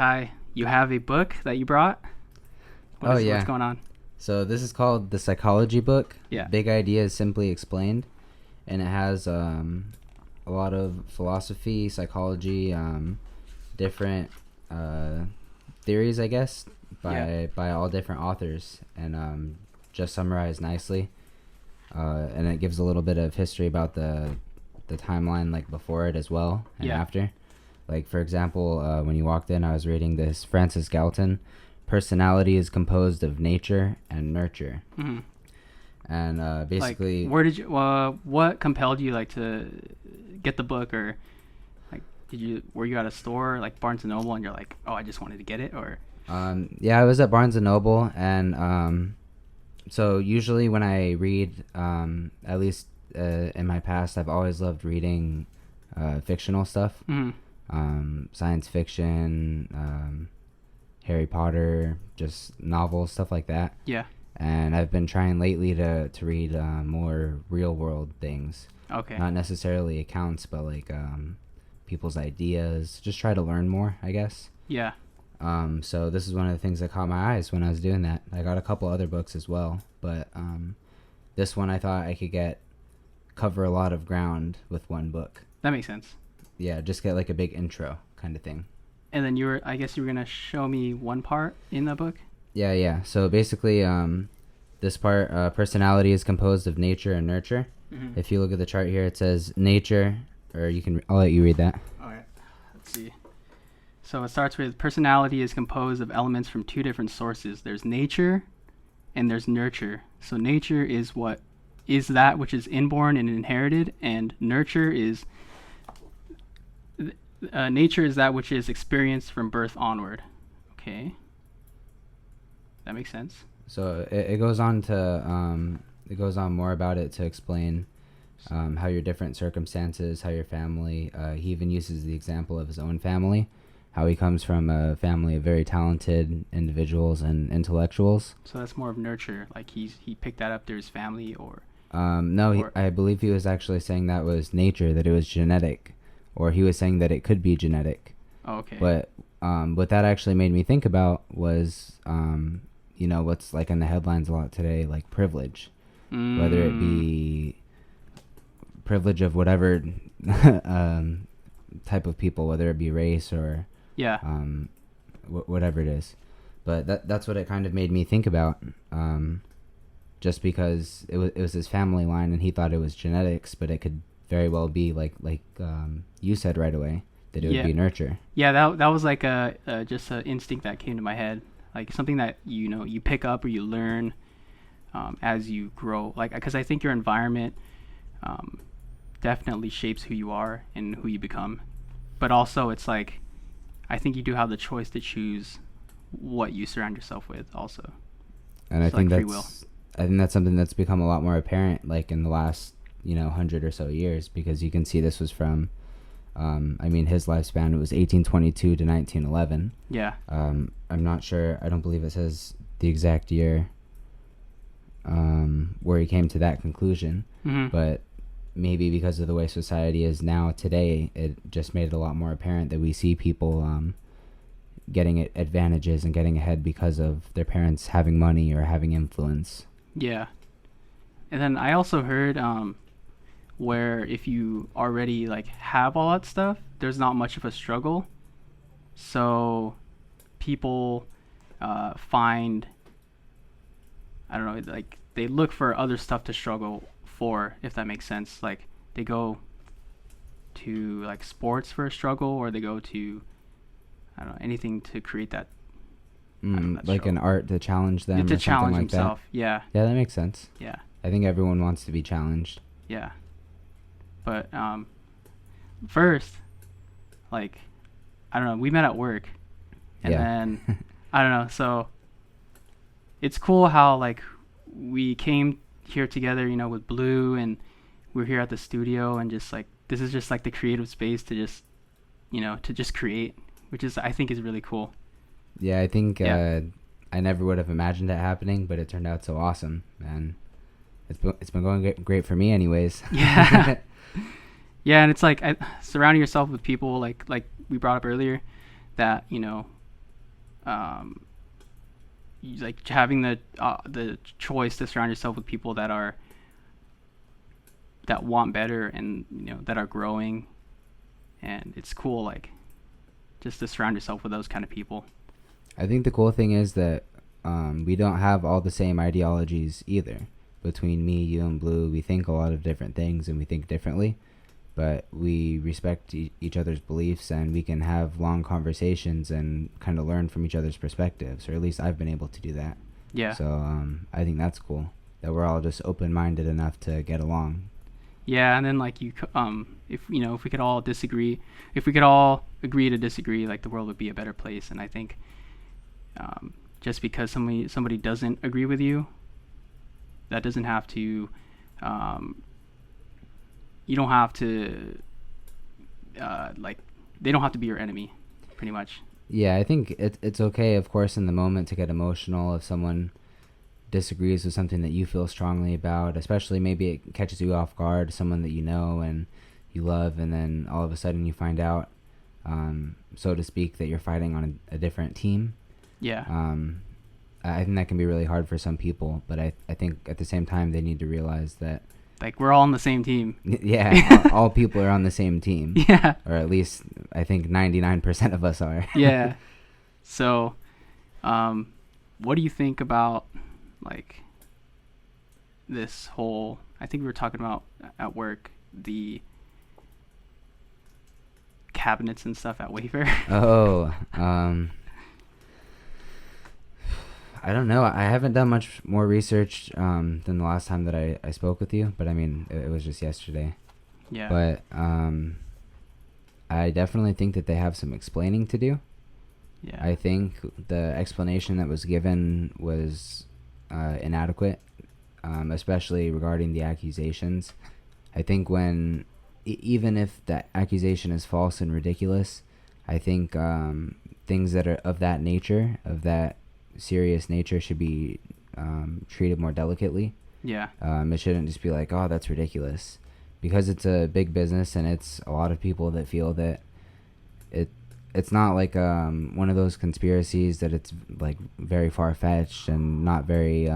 Ty, you have a book that you brought? What's going on? So this is called the Psychology Book. Yeah. Big Ideas Simply Explained, and it has a lot of philosophy, psychology, different theories, I guess, by all different authors, and just summarized nicely. And it gives a little bit of history about the timeline, like before it as well and after. Like, for example, when you walked in, I was reading this Francis Galton. Personality is composed of nature and nurture. Mm-hmm. And basically, like, where did you? What compelled you to get the book, or were you at a store like Barnes and Noble and you're like, oh, I just wanted to get it, or? I was at Barnes and Noble, and so usually when I read, at least in my past, I've always loved reading fictional stuff. Mm-hmm. Science fiction, Harry Potter, just novels, stuff like that. Yeah. And I've been trying lately to read more real world things. Okay. Not necessarily accounts, but people's ideas. Just try to learn more, I guess. Yeah. So this is one of the things that caught my eyes when I was doing that. I got a couple other books as well, but this one I thought I could cover a lot of ground with one book. That makes sense. Yeah, just get a big intro kind of thing. And then I guess you were gonna show me one part in the book. Yeah. So basically, this part, personality is composed of nature and nurture. Mm-hmm. If you look at the chart here, it says nature, or I'll let you read that. All right. Let's see. So it starts with personality is composed of elements from two different sources. There's nature and there's nurture. So nature is that which is inborn and inherited, and nurture is nature is that which is experienced from birth onward. Okay. That makes sense. So it goes on more about it to explain how your different circumstances, how your family. He even uses the example of his own family, how he comes from a family of very talented individuals and intellectuals. So that's more of nurture. Like he picked that up through his family, or. I believe he was actually saying that was nature, that it was genetic, or he was saying that it could be genetic. Oh, okay. But what that actually made me think about was, what's in the headlines a lot today, like privilege, whether it be privilege of whatever type of people, whether it be race or whatever it is. But that's what it kind of made me think about. Just because it was his family line, and he thought it was genetics, but it could very well be like you said right away, that it would be nurture. Yeah, that was just an instinct that came to my head, like something that you pick up or you learn as you grow. Because I think your environment definitely shapes who you are and who you become, but also it's I think you do have the choice to choose what you surround yourself with also. And I think that's something that's become a lot more apparent in the last 100 or so years, because you can see this was from his lifespan, it was 1822 to 1911. Yeah. I'm not sure, I don't believe it says the exact year where he came to that conclusion. Mm-hmm. But maybe because of the way society is now today, it just made it a lot more apparent that we see people getting advantages and getting ahead because of their parents having money or having influence. Yeah. And then I also heard where if you already have all that stuff, there's not much of a struggle. So people find, I don't know, they look for other stuff to struggle for, if that makes sense. They go to sports for a struggle, or they go to, I don't know, anything to create that. An art to challenge them, to or challenge something himself. that. Yeah That makes sense. Yeah, I think everyone wants to be challenged. yeah. But first, I don't know, we met at work, and then I don't know, so it's cool how we came here together, with Blue, and we're here at the studio, and just this is just the creative space to just to just create, which is, I think, is really cool. Yeah, I think I never would have imagined it happening, but it turned out so awesome, and it's been going great for me anyways. Yeah. Yeah, and it's surrounding yourself with people like we brought up earlier, that um, like having the choice to surround yourself with people that want better, and that are growing, and it's cool, like, just to surround yourself with those kind of people. I think the cool thing is that we don't have all the same ideologies either. Between me, you, and Blue, we think a lot of different things and we think differently, but we respect each other's beliefs, and we can have long conversations and kind of learn from each other's perspectives, or at least I've been able to do that. Yeah. So I think that's cool that we're all just open-minded enough to get along. Yeah, and then like if we could all disagree, if we could all agree to disagree, like the world would be a better place. And I think just because somebody doesn't agree with you, that doesn't have to you don't have to like, they don't have to be your enemy, pretty much. Yeah, I think it's okay, of course, in the moment to get emotional if someone disagrees with something that you feel strongly about, especially maybe it catches you off guard, someone that you know and you love, and then all of a sudden you find out, so to speak, that you're fighting on a different team. Yeah. I think that can be really hard for some people, but I think at the same time they need to realize that, like, we're all on the same team. yeah, all people are on the same team. Yeah. Or at least I think 99% of us are. Yeah. So, what do you think about, like, this whole, I think we were talking about at work, the cabinets and stuff at Wayfair? Oh, I don't know. I haven't done much more research than the last time that I spoke with you, but I mean, it was just yesterday. Yeah. But I definitely think that they have some explaining to do. Yeah. I think the explanation that was given was inadequate, especially regarding the accusations. I think when, even if the accusation is false and ridiculous, I think things that are of that nature, of that serious nature, should be treated more delicately. Yeah. It shouldn't just be like, oh, that's ridiculous, because it's a big business and it's a lot of people that feel that it's not like one of those conspiracies that it's like very far-fetched and not very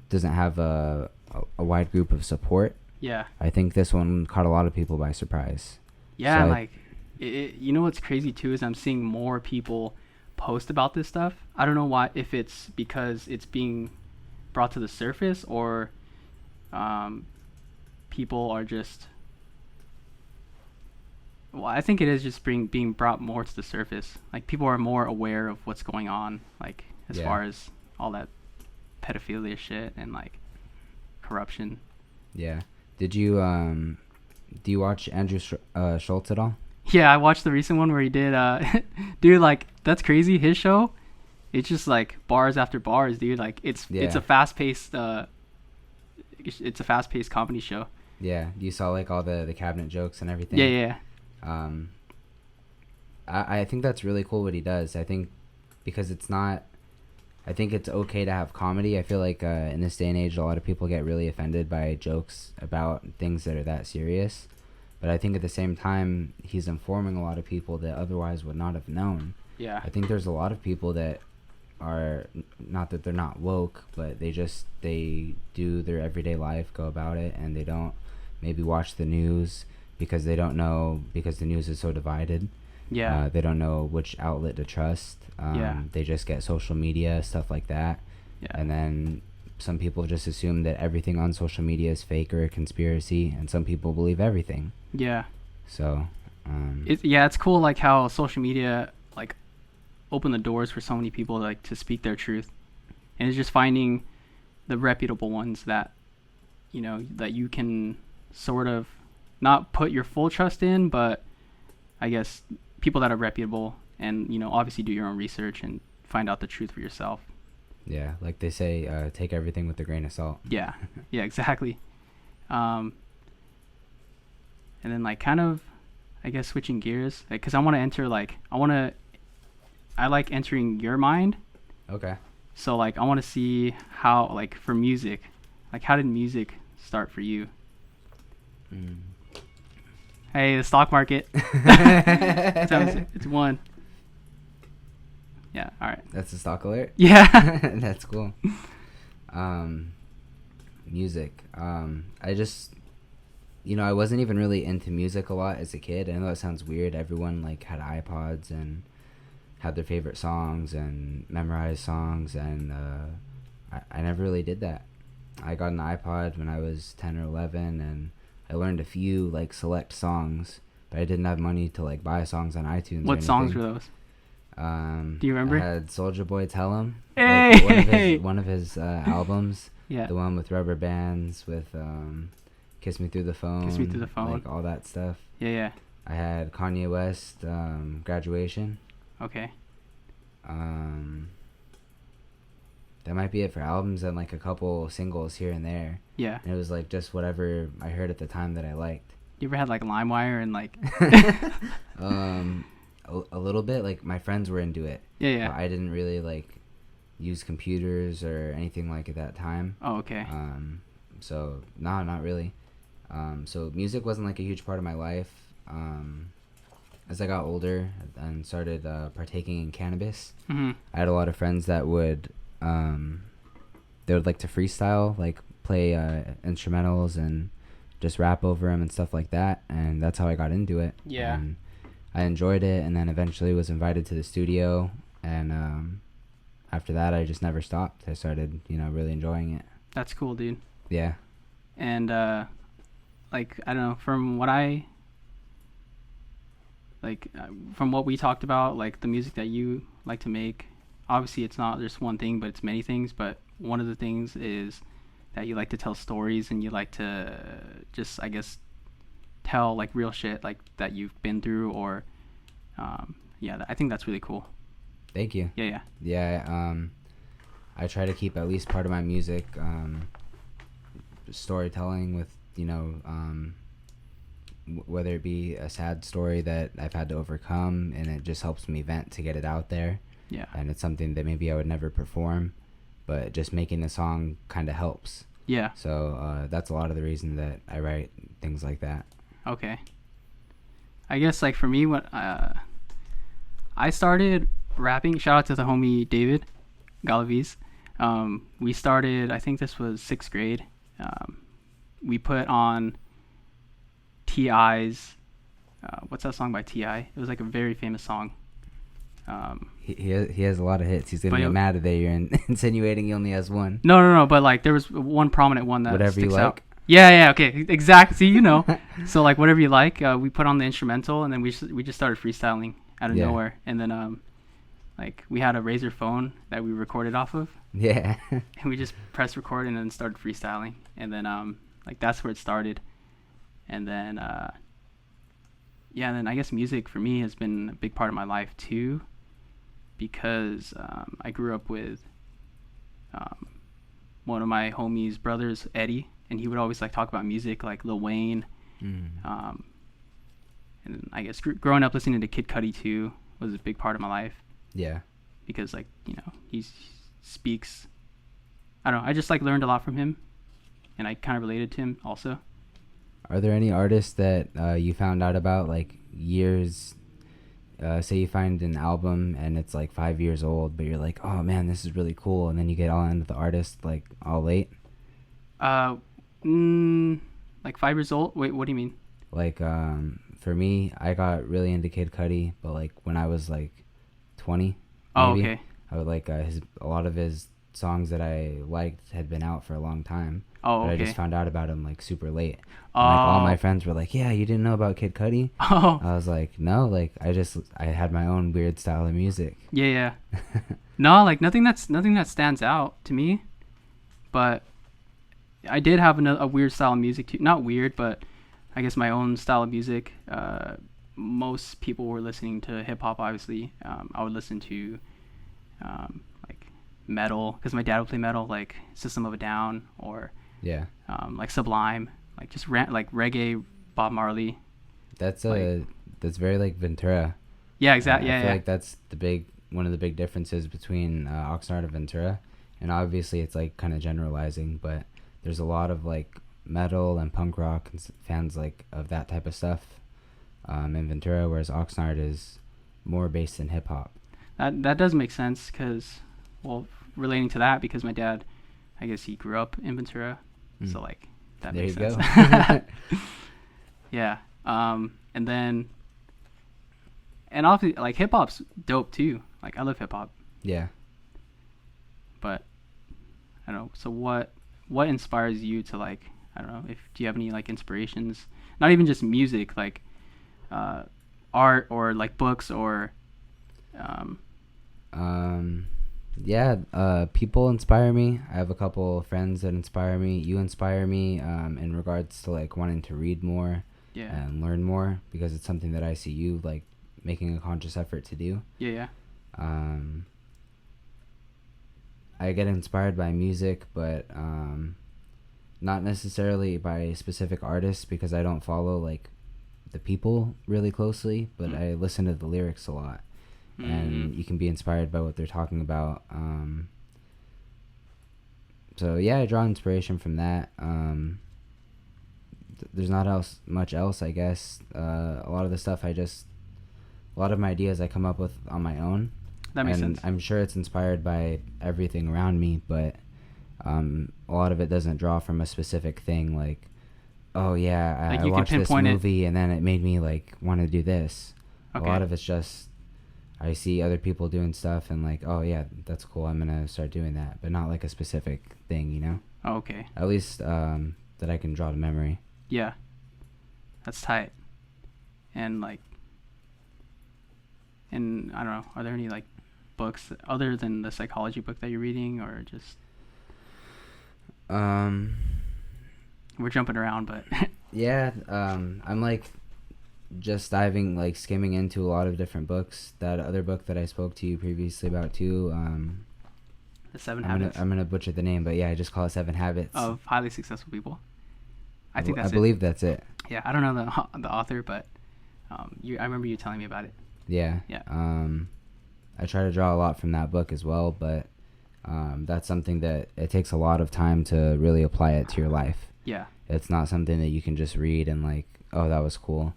doesn't have a wide group of support. Yeah. I think this one caught a lot of people by surprise. Yeah, So like, you know what's crazy too is I'm seeing more people post about this stuff. I don't know why, if it's because it's being brought to the surface, or people are just, well, I think it is just being brought more to the surface. Like, people are more aware of what's going on, like, as Yeah. far as all that pedophilia shit and, like, corruption. Yeah. Did you do you watch Andrew Schultz at all? Yeah, I watched the recent one where he did dude, like, that's crazy. His show, it's just like bars after bars, dude. Like, it's a fast-paced comedy show. Yeah. You saw like all the cabinet jokes and everything? Yeah. I think that's really cool what he does. I think because I think it's okay to have comedy. I feel like in this day and age, a lot of people get really offended by jokes about things that are that serious. But I think at the same time, he's informing a lot of people that otherwise would not have known. Yeah. I think there's a lot of people that are, not that they're not woke, but they do their everyday life, go about it, and they don't maybe watch the news because they don't know, because the news is so divided. Yeah. They don't know which outlet to trust. Yeah. They just get social media, stuff like that. Yeah. And then some people just assume that everything on social media is fake or a conspiracy, and some people believe everything. Yeah. So, it's cool, like, how social media, like, opened the doors for so many people, like, to speak their truth. And it's just finding the reputable ones that, that you can sort of not put your full trust in, but I guess people that are reputable, and, obviously do your own research and find out the truth for yourself. yeah, like they say, take everything with a grain of salt. Yeah. Yeah, exactly. And then, like, kind of, I guess, switching gears, like, because I want to enter, like, I like entering your mind. Okay. So, like, I want to see how, like, for music, like, how did music start for you? Hey, the stock market. It's one. Yeah. All right. That's a stock alert. Yeah. That's cool. Music. I just, I wasn't even really into music a lot as a kid. I know that sounds weird. Everyone like had iPods and had their favorite songs and memorized songs, and I never really did that. I got an iPod when I was 10 or 11, and I learned a few like select songs, but I didn't have money to like buy songs on iTunes. What or songs were anything. those? Do you remember? I had Soulja Boy Tell 'Em, Hey. like one of his albums. Yeah. The one with rubber bands, with Kiss Me Through the Phone. Kiss Me Through the Phone. Like all that stuff. Yeah. Yeah. I had Kanye West, Graduation. Okay. That might be it for albums, and like a couple singles here and there. Yeah. And it was like just whatever I heard at the time that I liked. You ever had like LimeWire and like? A little bit. Like my friends were into it. Yeah. Yeah. But I didn't really like use computers or anything like at that time. Oh, okay. So no, not really. So music wasn't like a huge part of my life. As I got older and started partaking in cannabis, Mm-hmm. I had a lot of friends that would they would like to freestyle, like play instrumentals and just rap over them and stuff like that, and that's how I got into it. Yeah. And I enjoyed it, and then eventually was invited to the studio, and after that I just never stopped. I started, really enjoying it. That's cool, dude. Yeah. And like I don't know, from what I like, from what we talked about, like the music that you like to make. Obviously, it's not just one thing, but it's many things. But one of the things is that you like to tell stories, and you like to just, I guess, tell like real shit like that you've been through, or yeah, I think that's really cool. Thank you. Yeah. Yeah. I try to keep at least part of my music storytelling with, whether it be a sad story that I've had to overcome, and it just helps me vent to get it out there. Yeah. And it's something that maybe I would never perform, but just making the song kind of helps. Yeah. So that's a lot of the reason that I write things like that. Okay. I guess like for me, when I started rapping, shout out to the homie David Galaviz. We started, I think this was 6th grade. We put on T.I.'s, what's that song by T.I.? It was like a very famous song. He has a lot of hits. He's gonna get mad that you're insinuating he only has one. No. But like there was one prominent one that Whatever sticks you like. out. Yeah. Okay. Exactly. See, So like whatever you like. We put on the instrumental, and then we just started freestyling out of nowhere. And then like we had a Razor phone that we recorded off of. Yeah. And we just pressed record and then started freestyling. And then like that's where it started. And then yeah, then I guess music for me has been a big part of my life too, because I grew up with one of my homies' brothers, Eddie, and he would always like talk about music, like Lil Wayne. And I guess growing up listening to Kid Cudi too was a big part of my life. Yeah. Because like he speaks. I don't know. I just like learned a lot from him, and I kind of related to him also. Are there any artists that you found out about like years? Say you find an album and it's like 5 years old, but you're like, oh man, this is really cool, and then you get all into the artist like all late. Like 5 years old. Wait, what do you mean? Like for me, I got really into Kid Cudi, but like when I was like 20, maybe, Oh, okay. I would like a lot of his songs that I liked had been out for a long time. Oh, But okay. I just found out about him like super late. Oh. And, like all my friends were like, "Yeah, you didn't know about Kid Cudi?" Oh. I was like, "No, like I had my own weird style of music." Yeah. No, like nothing that stands out to me, but I did have a weird style of music too. Not weird, but I guess my own style of music. Most people were listening to hip hop, obviously. I would listen to like metal, because my dad would play metal, like System of a Down, or Yeah. like Sublime, like just like reggae, Bob Marley. That's Like- that's very like Ventura. Yeah, exactly. I feel Yeah. like that's one of the big differences between Oxnard and Ventura, and obviously it's like kind of generalizing, but there's a lot of like metal and punk rock and fans like of that type of stuff in Ventura, whereas Oxnard is more based in hip hop. That does make sense because, well, relating to that, because my dad, I guess he grew up in Ventura, so like that There makes you sense. go. Yeah. And then, and obviously like hip hop's dope too. Like I love hip hop, Yeah. but I don't know. So what inspires you to like, I don't know, if do you have any like inspirations? Not even just music, like uh, art or like books or um, Um, yeah, people inspire me. I have a couple of friends that inspire me. You inspire me in regards to like wanting to read more yeah, and learn more because it's something that I see you like making a conscious effort to do. yeah, yeah, Um, I get inspired by music, but not necessarily by specific artists because I don't follow like the people really closely, but I listen to the lyrics a lot. And you can be inspired by what they're talking about. So yeah, I draw inspiration from that. There's not much else, I guess. A lot of the stuff a lot of my ideas I come up with on my own, that makes and sense. I'm sure it's inspired by everything around me, but a lot of it doesn't draw from a specific thing. Like, oh yeah, Like I you can watched this pinpoint it. movie and then it made me like want to do this. A lot Okay. of it's just I see other people doing stuff and like, oh yeah, that's cool. I'm gonna start doing that, but not like a specific thing, you know. Oh, okay. At least that I can draw to memory. Yeah, that's tight. And like, and I don't know, are there any like books other than the psychology book that you're reading, or just Um, we're jumping around, but yeah. I'm like just diving, like skimming into a lot of different books. That other book that I spoke to you previously about too. the Seven I'm gonna Habits I'm gonna butcher the name, but yeah, I just call it Seven Habits. of Highly Successful People. I think that's I believe that's it. Yeah, I don't know the author, but I remember you telling me about it. Yeah. Yeah. I try to draw a lot from that book as well, but that's something that it takes a lot of time to really apply it to your life. Yeah. It's not something that you can just read and like, oh, that was cool.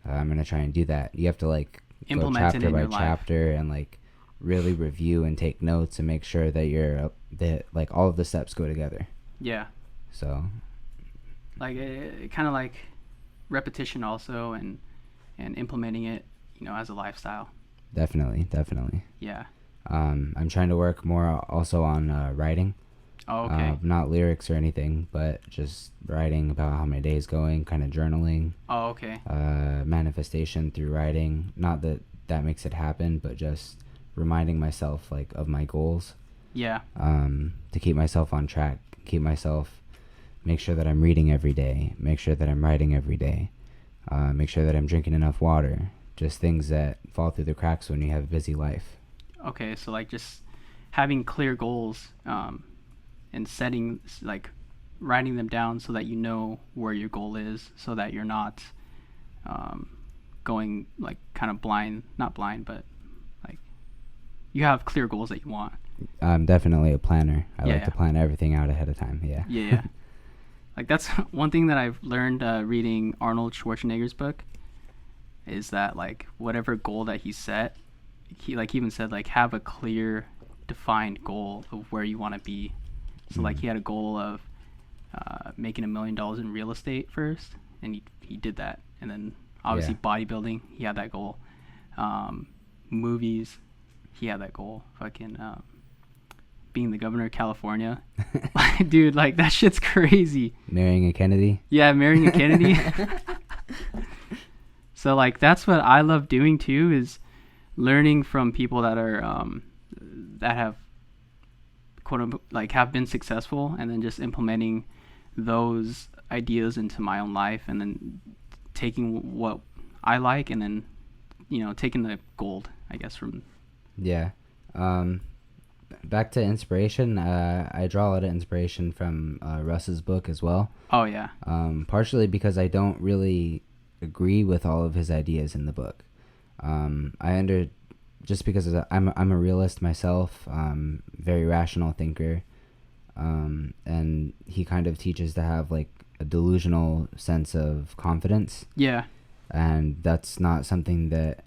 I'm gonna try and do that. You have to like Implement go it chapter in by your life. chapter and like really review and take notes and make sure that that like all of the steps go together. Yeah. So Like kind of like repetition also, and implementing it, as a lifestyle. definitely. Yeah. I'm trying to work more also on writing. Oh, okay. Not lyrics or anything, but just writing about how my day's going, kind of journaling. Oh, okay. Manifestation through writing. Not that that makes it happen, but just reminding myself like of my goals. Yeah. To keep myself on track, make sure that I'm reading every day, make sure that I'm writing every day, make sure that I'm drinking enough water. Just things that fall through the cracks when you have a busy life. Okay, so like just having clear goals, and setting, like writing them down so that you know where your goal is, so that you're not going like kind of blind, not blind, but like you have clear goals that you want. I'm definitely a planner. I Yeah, like to plan everything out ahead of time. Yeah. Yeah. Like that's one thing that I've learned reading Arnold Schwarzenegger's book, is that like whatever goal that he set, he like even said like have a clear defined goal of where you want to be. So like he had a goal of making $1 million in real estate first, and he did that. And then obviously bodybuilding, he had that goal. Movies, he had that goal. Fucking being the governor of California. Dude, like that shit's crazy. Marrying a Kennedy. Yeah, marrying a Kennedy. So like that's what I love doing too, is learning from people that are that have quote unquote like have been successful, and then just implementing those ideas into my own life, and then taking what I like, and then taking the gold, I guess, from. Yeah. Back to inspiration. I draw a lot of inspiration from Russ's book as well. Oh yeah. Partially because I don't really agree with all of his ideas in the book. Just because I'm a realist myself, very rational thinker, and he kind of teaches to have like a delusional sense of confidence. Yeah. And that's not something that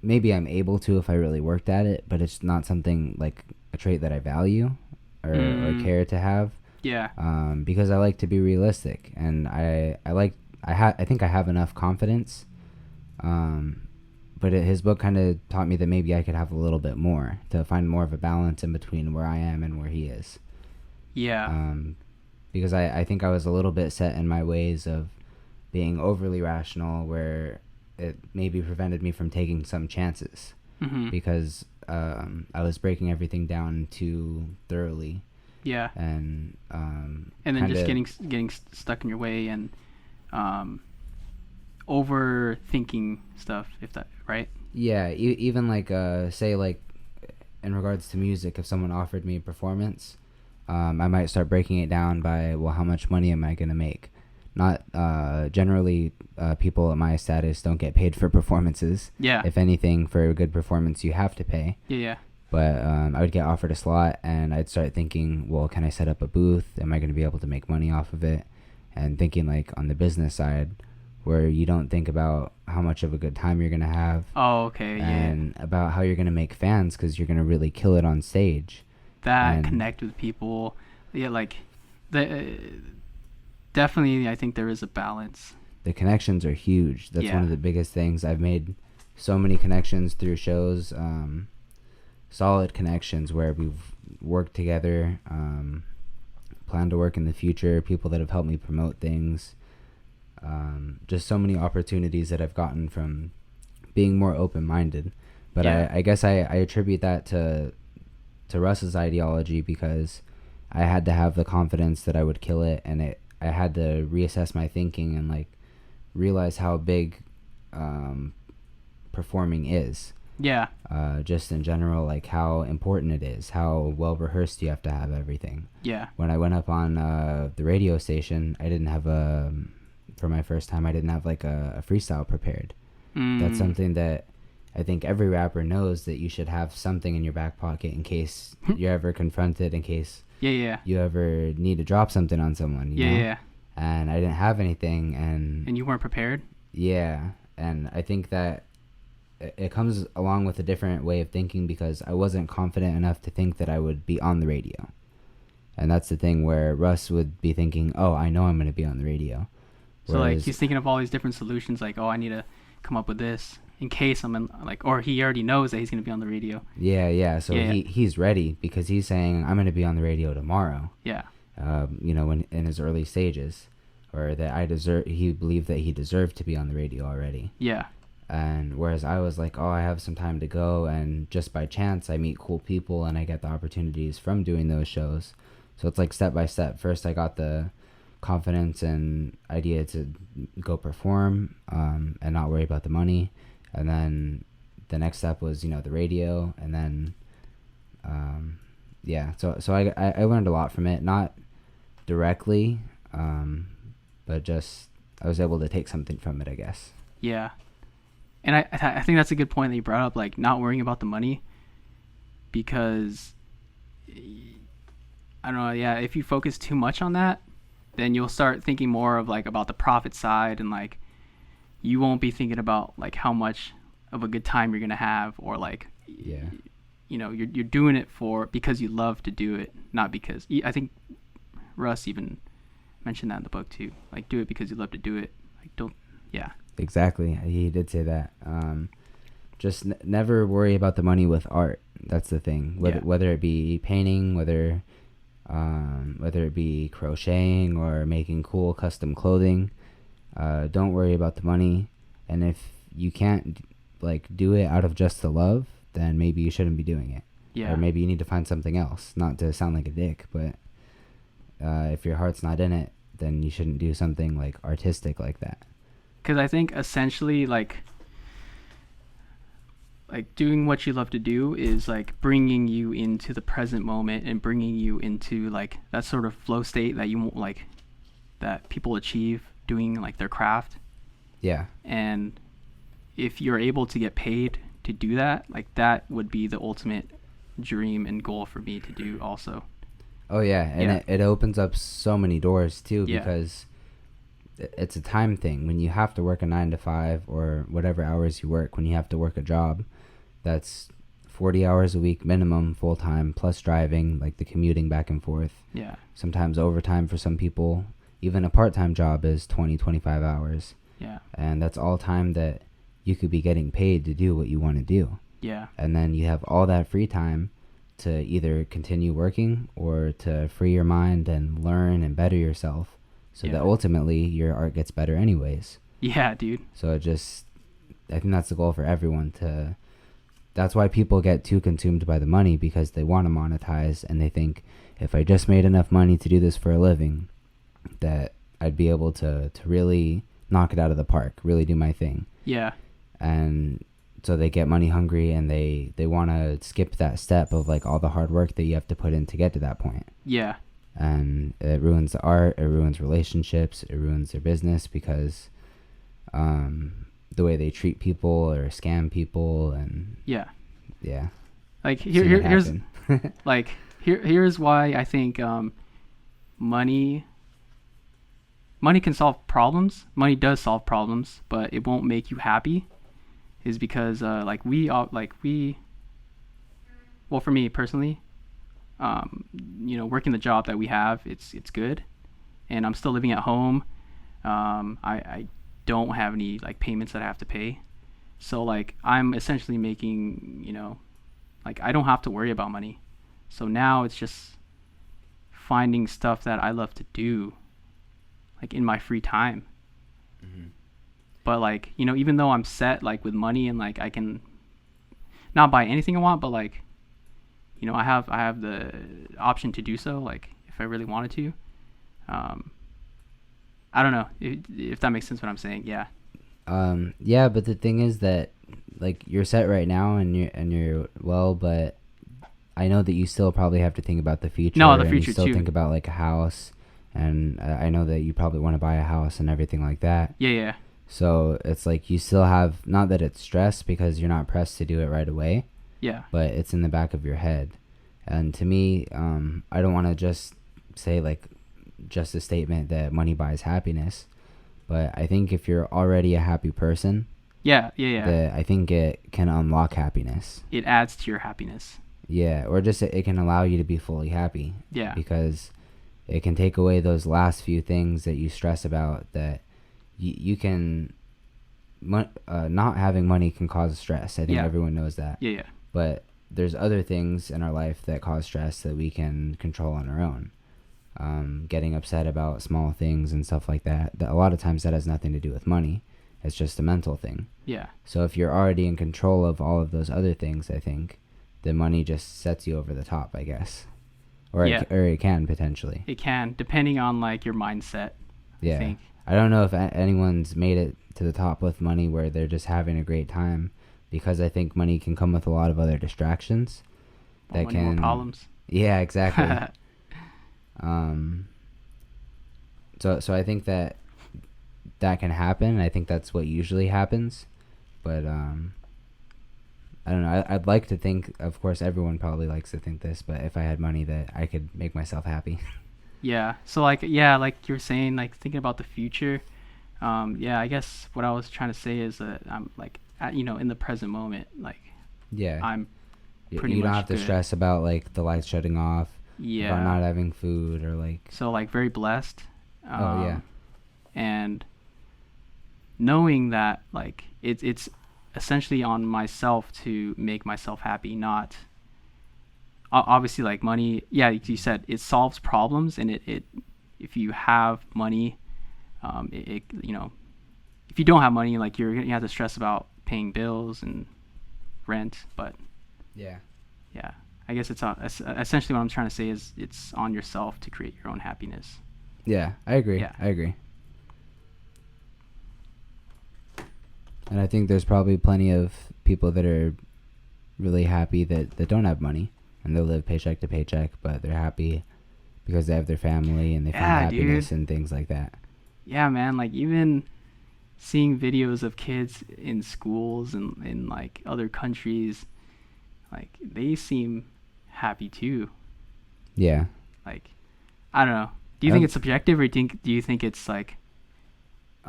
maybe I'm able to if I really worked at it, but it's not something like a trait that I value or Mm, care to have. yeah. Because I like to be realistic, and I think I have enough confidence. Um, but his book kind of taught me that maybe I could have a little bit more to find more of a balance in between where I am and where he is. Yeah. Um, because I think I was a little bit set in my ways of being overly rational, where it maybe prevented me from taking some chances Mhm. because I was breaking everything down too thoroughly Yeah. and And then kind just of getting stuck in your way and um overthinking stuff, if that right. yeah, even like say like in regards to music, if someone offered me a performance, I might start breaking it down by, well, how much money am I going to make? Not generally, people at my status don't get paid for performances. Yeah. If anything, for a good performance, you have to pay. Yeah. Yeah. But I would get offered a slot, and I'd start thinking, well, can I set up a booth? Am I going to be able to make money off of it? And thinking like on the business side, where you don't think about how much of a good time you're going to have Oh, okay. Yeah. and about how you're going to make fans because you're going to really kill it on stage. That And connect with people. Yeah, like the definitely I think there is a balance. the connections are huge. That's Yeah. one of the biggest things. I've made so many connections through shows, solid connections where we've worked together, plan to work in the future, people that have helped me promote things. Just so many opportunities that I've gotten from being more open-minded. But Yeah. I guess I attribute that to Russ's ideology because I had to have the confidence that I would kill it, and I had to reassess my thinking and like realize how big performing is. Yeah. Just in general, like how important it is, how well rehearsed you have to have everything. Yeah. When I went up on the radio station, I didn't have for my first time, I didn't have like a freestyle prepared. That's something that I think every rapper knows, that you should have something in your back pocket in case you're ever confronted, in case Yeah. Yeah. you ever need to drop something on someone, you Yeah. know? Yeah. And I didn't have anything, And you weren't prepared. yeah, and I think that it comes along with a different way of thinking because I wasn't confident enough to think that I would be on the radio. And that's the thing where Russ would be thinking, oh, I know I'm going to be on the radio. So like Whereas, he's thinking of all these different solutions. Like, oh, I need to come up with this in case I'm in, like, or he already knows that he's gonna be on the radio. yeah. So Yeah. he's ready because he's saying, I'm going to be on the radio tomorrow. Yeah. When in his early stages, or that he believed that he deserved to be on the radio already. Yeah. And whereas I was like, oh, I have some time to go, and just by chance I meet cool people and I get the opportunities from doing those shows. So it's like step by step. First I got the confidence and idea to go perform, and not worry about the money. And then the next step was, the radio. And then, so I learned a lot from it, not directly, but just I was able to take something from it, I guess. Yeah. And I think that's a good point that you brought up, like not worrying about the money, because I don't know. Yeah, if you focus too much on that, then you'll start thinking more of like about the profit side, and like you won't be thinking about like how much of a good time you're gonna have, or like Yeah. you're doing it because you love to do it, not because I think Russ even mentioned that in the book too. Like, do it because you love to do it. Like, don't. Yeah. Exactly. He did say that. Just never worry about the money with art. That's the thing. Whether it be painting, whether it be crocheting or making cool custom clothing, don't worry about the money. And if you can't like do it out of just the love, then maybe you shouldn't be doing it. Yeah. Or maybe you need to find something else. Not to sound like a dick, but if your heart's not in it, then you shouldn't do something like artistic like that. Because I think essentially like doing what you love to do is like bringing you into the present moment and bringing you into like that sort of flow state that you won't like, that people achieve doing like their craft. Yeah. And if you're able to get paid to do that, like that would be the ultimate dream and goal for me to do also. Oh yeah, and Yeah. it opens up so many doors too, Yeah. because it's a time thing. When you have to work a 9 to 5 or whatever hours you work, when you have to work a job that's 40 hours a week minimum, full time, plus driving, like the commuting back and forth. Yeah. Sometimes overtime for some people. Even a part-time job is 20, 25 hours. Yeah. And that's all time that you could be getting paid to do what you want to do. Yeah. And then you have all that free time to either continue working or to free your mind and learn and better yourself, so that ultimately your art gets better anyways. Yeah, dude. So I think that's the goal for everyone. That's why people get too consumed by the money, because they want to monetize and they think, if I just made enough money to do this for a living, that I'd be able to really knock it out of the park, really do my thing. Yeah. And so they get money hungry, and they want to skip that step of like all the hard work that you have to put in to get to that point. Yeah. And it ruins the art, it ruins relationships, it ruins their business, because the way they treat people or scam people. And yeah. Like here's like here's why I think money can solve problems. Money does solve problems, but it won't make you happy. Is because well, for me personally, working the job that we have, it's good, and I'm still living at home. I don't have any like payments that I have to pay, so like I'm essentially making, like I don't have to worry about money. So now it's just finding stuff that I love to do, like in my free time. Mm-hmm. But like, even though I'm set like with money and like I can not buy anything I want, but like, I have the option to do so, like if I really wanted to. I don't know if that makes sense what I'm saying. Yeah. Yeah, but the thing is that like you're set right now and you're well, but I know that you still probably have to think about the future. No, the future and you still too. Think about like a house, and I know that you probably want to buy a house and everything like that. Yeah. So it's like you still have, not that it's stress because you're not pressed to do it right away. Yeah. But it's in the back of your head. And to me, I don't want to just say like just a statement that money buys happiness. But I think if you're already a happy person, yeah, that I think it can unlock happiness. It adds to your happiness. Yeah, or just it can allow you to be fully happy. Yeah. Because it can take away those last few things that you stress about, that you can... not having money can cause stress. I think everyone knows that. Yeah. But there's other things in our life that cause stress that we can control on our own. Getting upset about small things and stuff like that. That a lot of times that has nothing to do with money. It's just a mental thing. Yeah. So if you're already in control of all of those other things, I think the money just sets you over the top, I guess. Or it can potentially. It can, depending on like your mindset. Yeah. I think. I don't know if anyone's made it to the top with money where they're just having a great time, because I think money can come with a lot of other distractions that can more problems. Yeah, exactly. So I think that can happen. I think that's what usually happens, but I don't know. I'd like to think, of course, everyone probably likes to think this, but if I had money, that I could make myself happy. Yeah. So like you're saying, like thinking about the future. I guess what I was trying to say is that I'm like in the present moment, like I'm pretty much you don't have to good. stress about like the lights shutting off, about not having food, or like, so like very blessed. Yeah. And knowing that like it's essentially on myself to make myself happy, not obviously like money. Yeah, like you said, it solves problems, and it if you have money, if you don't have money, like you have to stress about paying bills and rent. But yeah, I guess it's essentially what I'm trying to say is it's on yourself to create your own happiness. Yeah, I agree. Yeah. I agree. And I think there's probably plenty of people that are really happy that don't have money, and they'll live paycheck to paycheck, but they're happy because they have their family and they find happiness and things like that. Yeah, man. Like even seeing videos of kids in schools and in like other countries, like they seem happy too. Yeah. Like, I don't know. Do you think it's subjective, or do you think it's like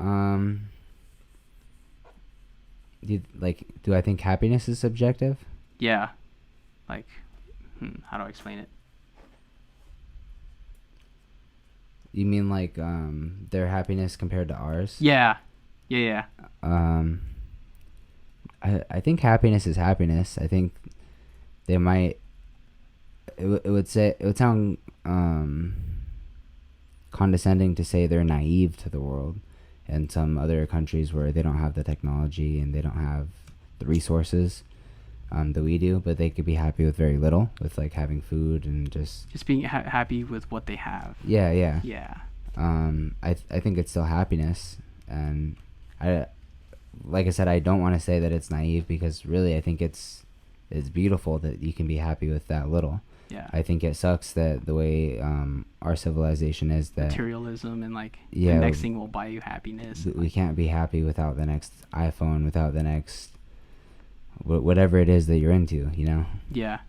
Um, do I think happiness is subjective? Yeah, like, how do I explain it? You mean like their happiness compared to ours? Yeah, yeah. Um, I think happiness is happiness. I think they might. It would sound condescending to say they're naive to the world, and some other countries where they don't have the technology and they don't have the resources that we do, but they could be happy with very little, with like having food and Just being happy with what they have. yeah. Yeah. I think it's still happiness, and I like I said, I don't want to say that it's naive, because really I think it's beautiful that you can be happy with that little. Yeah. I think it sucks that the way our civilization is, that Materialism and like yeah, the next thing will buy you happiness. we can't be happy without the next iPhone, without the next whatever it is that you're into, you know? Yeah.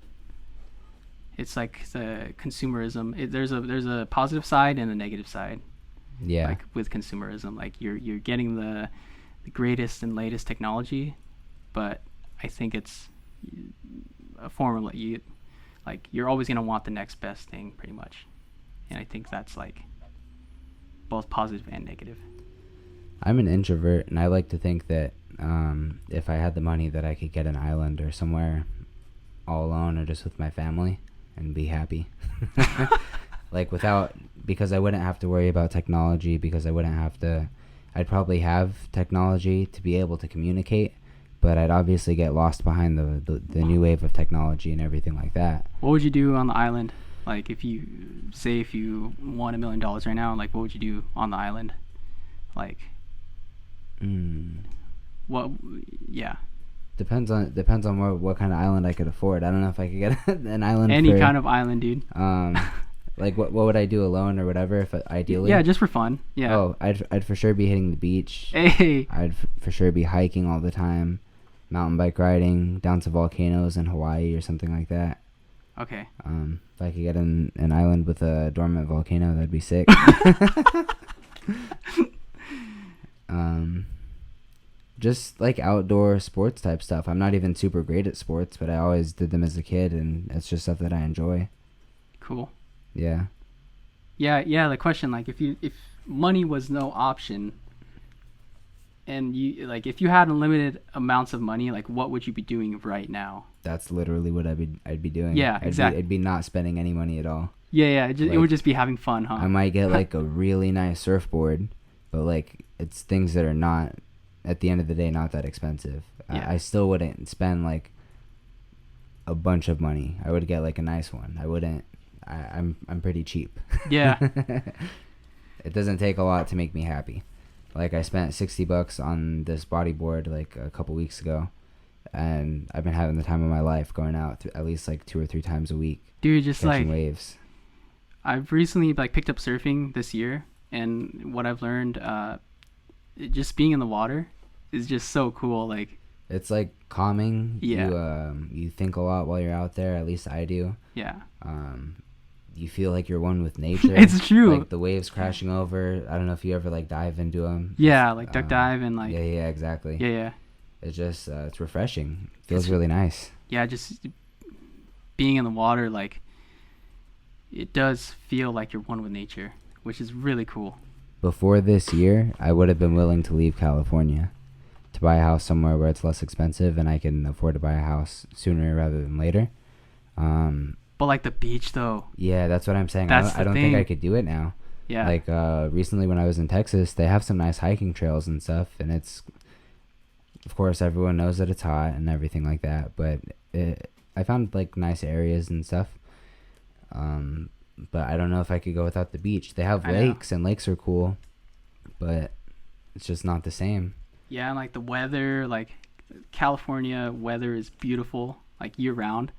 It's like the consumerism. There's a positive side and a negative side. Yeah. Like with consumerism, like you're getting the greatest and latest technology, but I think it's a form of you're always gonna want the next best thing, pretty much, and I think that's like both positive and negative. I'm an introvert, and I like to think that if I had the money, that I could get an island or somewhere all alone, or just with my family, and be happy. Like because I wouldn't have to worry about technology, because I'd probably have technology to be able to communicate, but I'd obviously get lost behind the new wave of technology and everything like that. What would you do on the island? Like if you won $1 million right now, like what would you do on the island? Like, what? Yeah. Depends on what kind of island I could afford. I don't know if I could get an island. Any kind of island, dude. Like what would I do alone or whatever, if ideally? Yeah, just for fun. Yeah. Oh, I'd for sure be hitting the beach. Hey. I'd for sure be hiking all the time, mountain bike riding down to volcanoes in Hawaii or something like that. Okay. If I could get an island with a dormant volcano, that'd be sick. Just like outdoor sports type stuff. I'm not even super great at sports, but I always did them as a kid, and it's just stuff that I enjoy. Cool. Yeah. Yeah. The question, like, if money was no option, and if you had unlimited amounts of money, like, what would you be doing right now? That's literally what I'd be doing. Yeah, exactly. I'd be not spending any money at all. Yeah. It would just be having fun, huh? I might get like a really nice surfboard, but like it's things that are not, at the end of the day, not that expensive. Yeah. I still wouldn't spend like a bunch of money. I would get like a nice one. I wouldn't. I'm pretty cheap. Yeah. It doesn't take a lot to make me happy. Like I spent $60 on this bodyboard like a couple weeks ago, and I've been having the time of my life, going out at least like 2 or 3 times a week. Dude, just catching like waves. I've recently like picked up surfing this year, and what I've learned, just being in the water is just so cool. Like it's like calming. Yeah. You think a lot while you're out there. At least I do. Yeah. You feel like you're one with nature. It's true. Like the waves crashing over. I don't know if you ever like dive into them. Yeah, like duck dive and like. Yeah, exactly. Yeah. It's just it's refreshing. Feels really nice. Yeah, just being in the water, like it does feel like you're one with nature, which is really cool. Before this year, I would have been willing to leave California to buy a house somewhere where it's less expensive and I can afford to buy a house sooner rather than later. But like the beach, though. Yeah, that's what I'm saying. That's I don't think I could do it now. Yeah. Like recently when I was in Texas, they have some nice hiking trails and stuff, and it's, of course, everyone knows that it's hot and everything like that, but I found like nice areas and stuff. But I don't know if I could go without the beach. They have lakes, and lakes are cool, but it's just not the same. Yeah, and like the weather, like California weather is beautiful, like year round.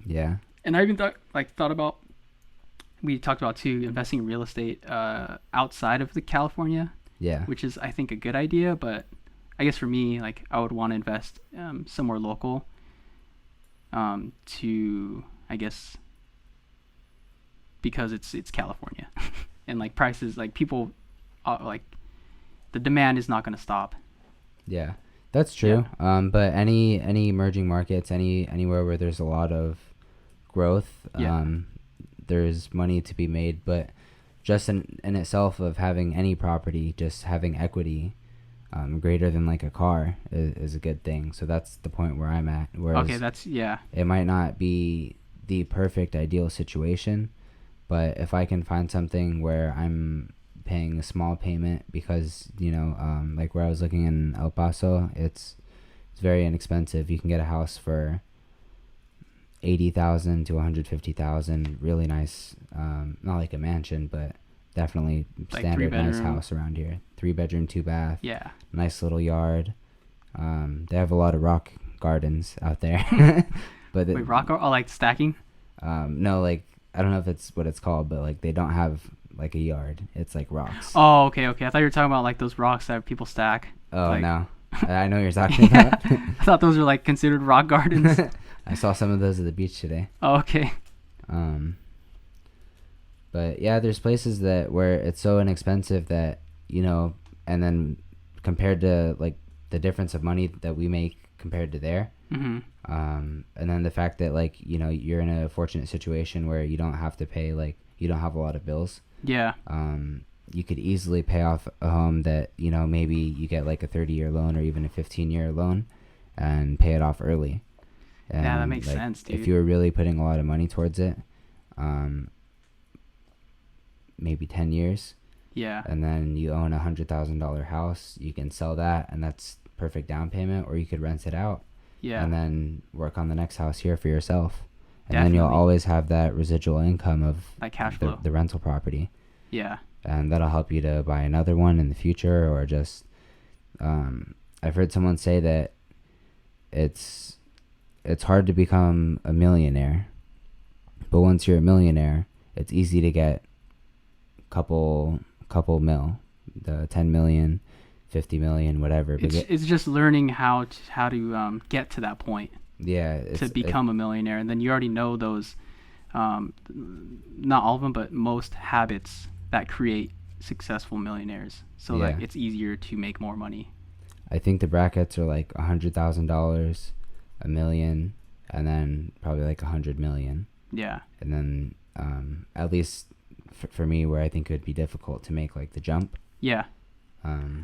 Yeah. And I even thought about, we talked about too, investing in real estate outside of the California. Yeah. Which is, I think, a good idea, but I guess for me, like I would want to invest somewhere local to, I guess, because it's California. And like prices, like people like the demand is not going to stop. Yeah, that's true. But any emerging markets, anywhere where there's a lot of growth, there's money to be made. But just in itself of having any property, just having equity, greater than like a car is a good thing. So that's the point where I'm at. Whereas it might not be the perfect ideal situation, but if I can find something where I'm paying a small payment because, like where I was looking in El Paso, it's very inexpensive. You can get a house for 80,000 to 150,000. Really nice, not like a mansion, but definitely like standard nice house around here. 3-bedroom, 2-bath. Yeah. Nice little yard. They have a lot of rock gardens out there. But wait, rock like stacking? No, like I don't know if it's what it's called, but like they don't have like a yard. It's like rocks. Oh, okay. I thought you were talking about like those rocks that people stack. Oh, like, no. I know what you're talking about. I thought those were like considered rock gardens. I saw some of those at the beach today. Oh, okay. But yeah, there's places where it's so inexpensive that, and then compared to like the difference of money that we make compared to there. Mm-hmm. And then the fact that like, you're in a fortunate situation where you don't have to pay, like you don't have a lot of bills. Yeah. You could easily pay off a home that, maybe you get like a 30-year loan or even a 15-year loan and pay it off early. And yeah, that makes sense, dude. If you were really putting a lot of money towards it, maybe 10 years. Yeah. And then you own $100,000 house, you can sell that and that's perfect down payment, or you could rent it out. Yeah. And then work on the next house here for yourself. And Definitely. then you'll always have that residual income of like cash flow. The rental property. Yeah. And that'll help you to buy another one in the future, or just I've heard someone say that it's hard to become a millionaire, but once you're a millionaire, it's easy to get couple mil, the 10 million, 50 million, whatever. It's just learning how to get to that point. Yeah, to become a millionaire, and then you already know those, not all of them, but most habits that create successful millionaires. So like it's easier to make more money. I think the brackets are like $100,000, $1 million, and then probably like 100 million. Yeah. And then at least for me, where I think it would be difficult to make like the jump. Yeah.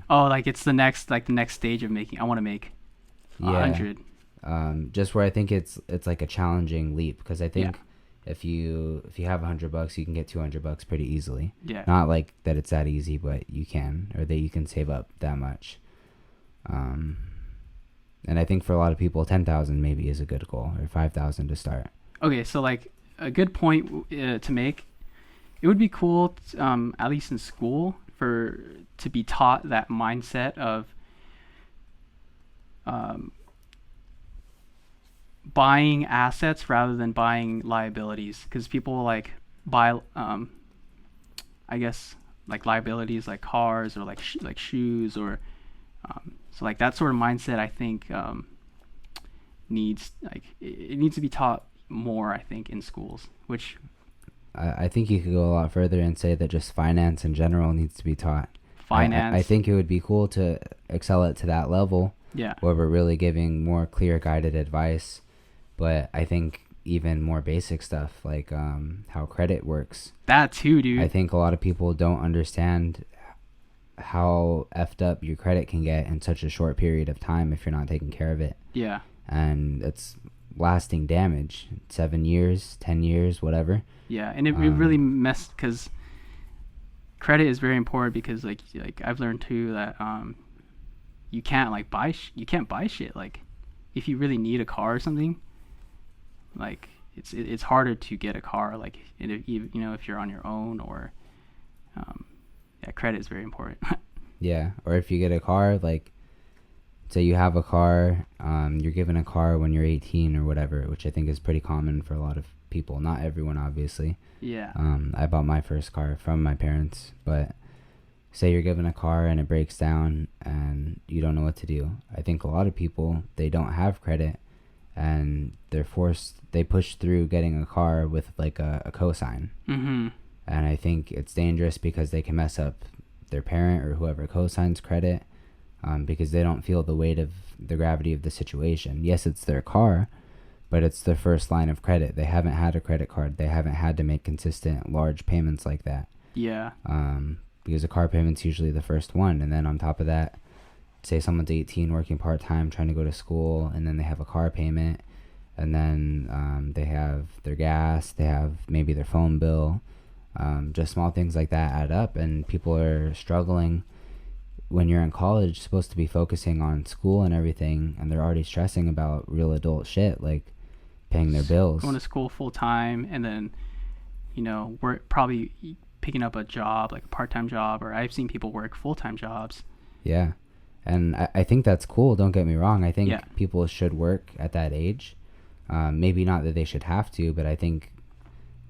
Like it's the next stage of making. I want to make 100. Just where I think it's like a challenging leap, because I think if you have $100, you can get $200 pretty easily. Yeah. Not like that it's that easy, but you can, or that you can save up that much. And I think for a lot of people, 10,000 maybe is a good goal, or 5,000 to start. Okay, so like a good point to make, it would be cool, at least in school, to be taught that mindset of buying assets rather than buying liabilities, because people like buy I guess like liabilities like cars or like shoes, or so like that sort of mindset I think needs to be taught more, I think, in schools. Which I think you could go a lot further and say that just finance in general needs to be taught. Finance. I think it would be cool to excel it to that level. Yeah. Where we're really giving more clear guided advice. But I think even more basic stuff like how credit works. That too, dude. I think a lot of people don't understand how effed up your credit can get in such a short period of time if you're not taking care of it. Yeah. And it's lasting damage. 7 years, 10 years, whatever. Yeah, and it really messed, because credit is very important, because like I've learned too that you can't like buy shit. Like if you really need a car or something, like it's harder to get a car, like if you're on your own, or credit is very important. Yeah, or if you get a car, like say you have a car, you're given a car when you're 18 or whatever, which I think is pretty common for a lot of people, not everyone obviously. Yeah. I bought my first car from my parents, but say you're given a car and it breaks down and you don't know what to do. I think a lot of people, they don't have credit, and they push through getting a car with like a cosign. Mm-hmm. And I think it's dangerous because they can mess up their parent or whoever co-signs credit, because they don't feel the weight of the gravity of the situation. Yes, it's their car, but it's their first line of credit. They haven't had a credit card. They haven't had to make consistent large payments like that. Yeah. Because a car payment's usually the first one, and then on top of that, say someone's 18 working part-time trying to go to school, and then they have a car payment, and then they have their gas, they have maybe their phone bill. Just small things like that add up, and people are struggling when you're in college, supposed to be focusing on school and everything, and they're already stressing about real adult shit like paying their bills, going to school full time, and then work, probably picking up a job, like a part-time job, or I've seen people work full-time jobs. Yeah. And I think that's cool, don't get me wrong. I think Yeah. people should work at that age. Maybe not that they should have to, but I think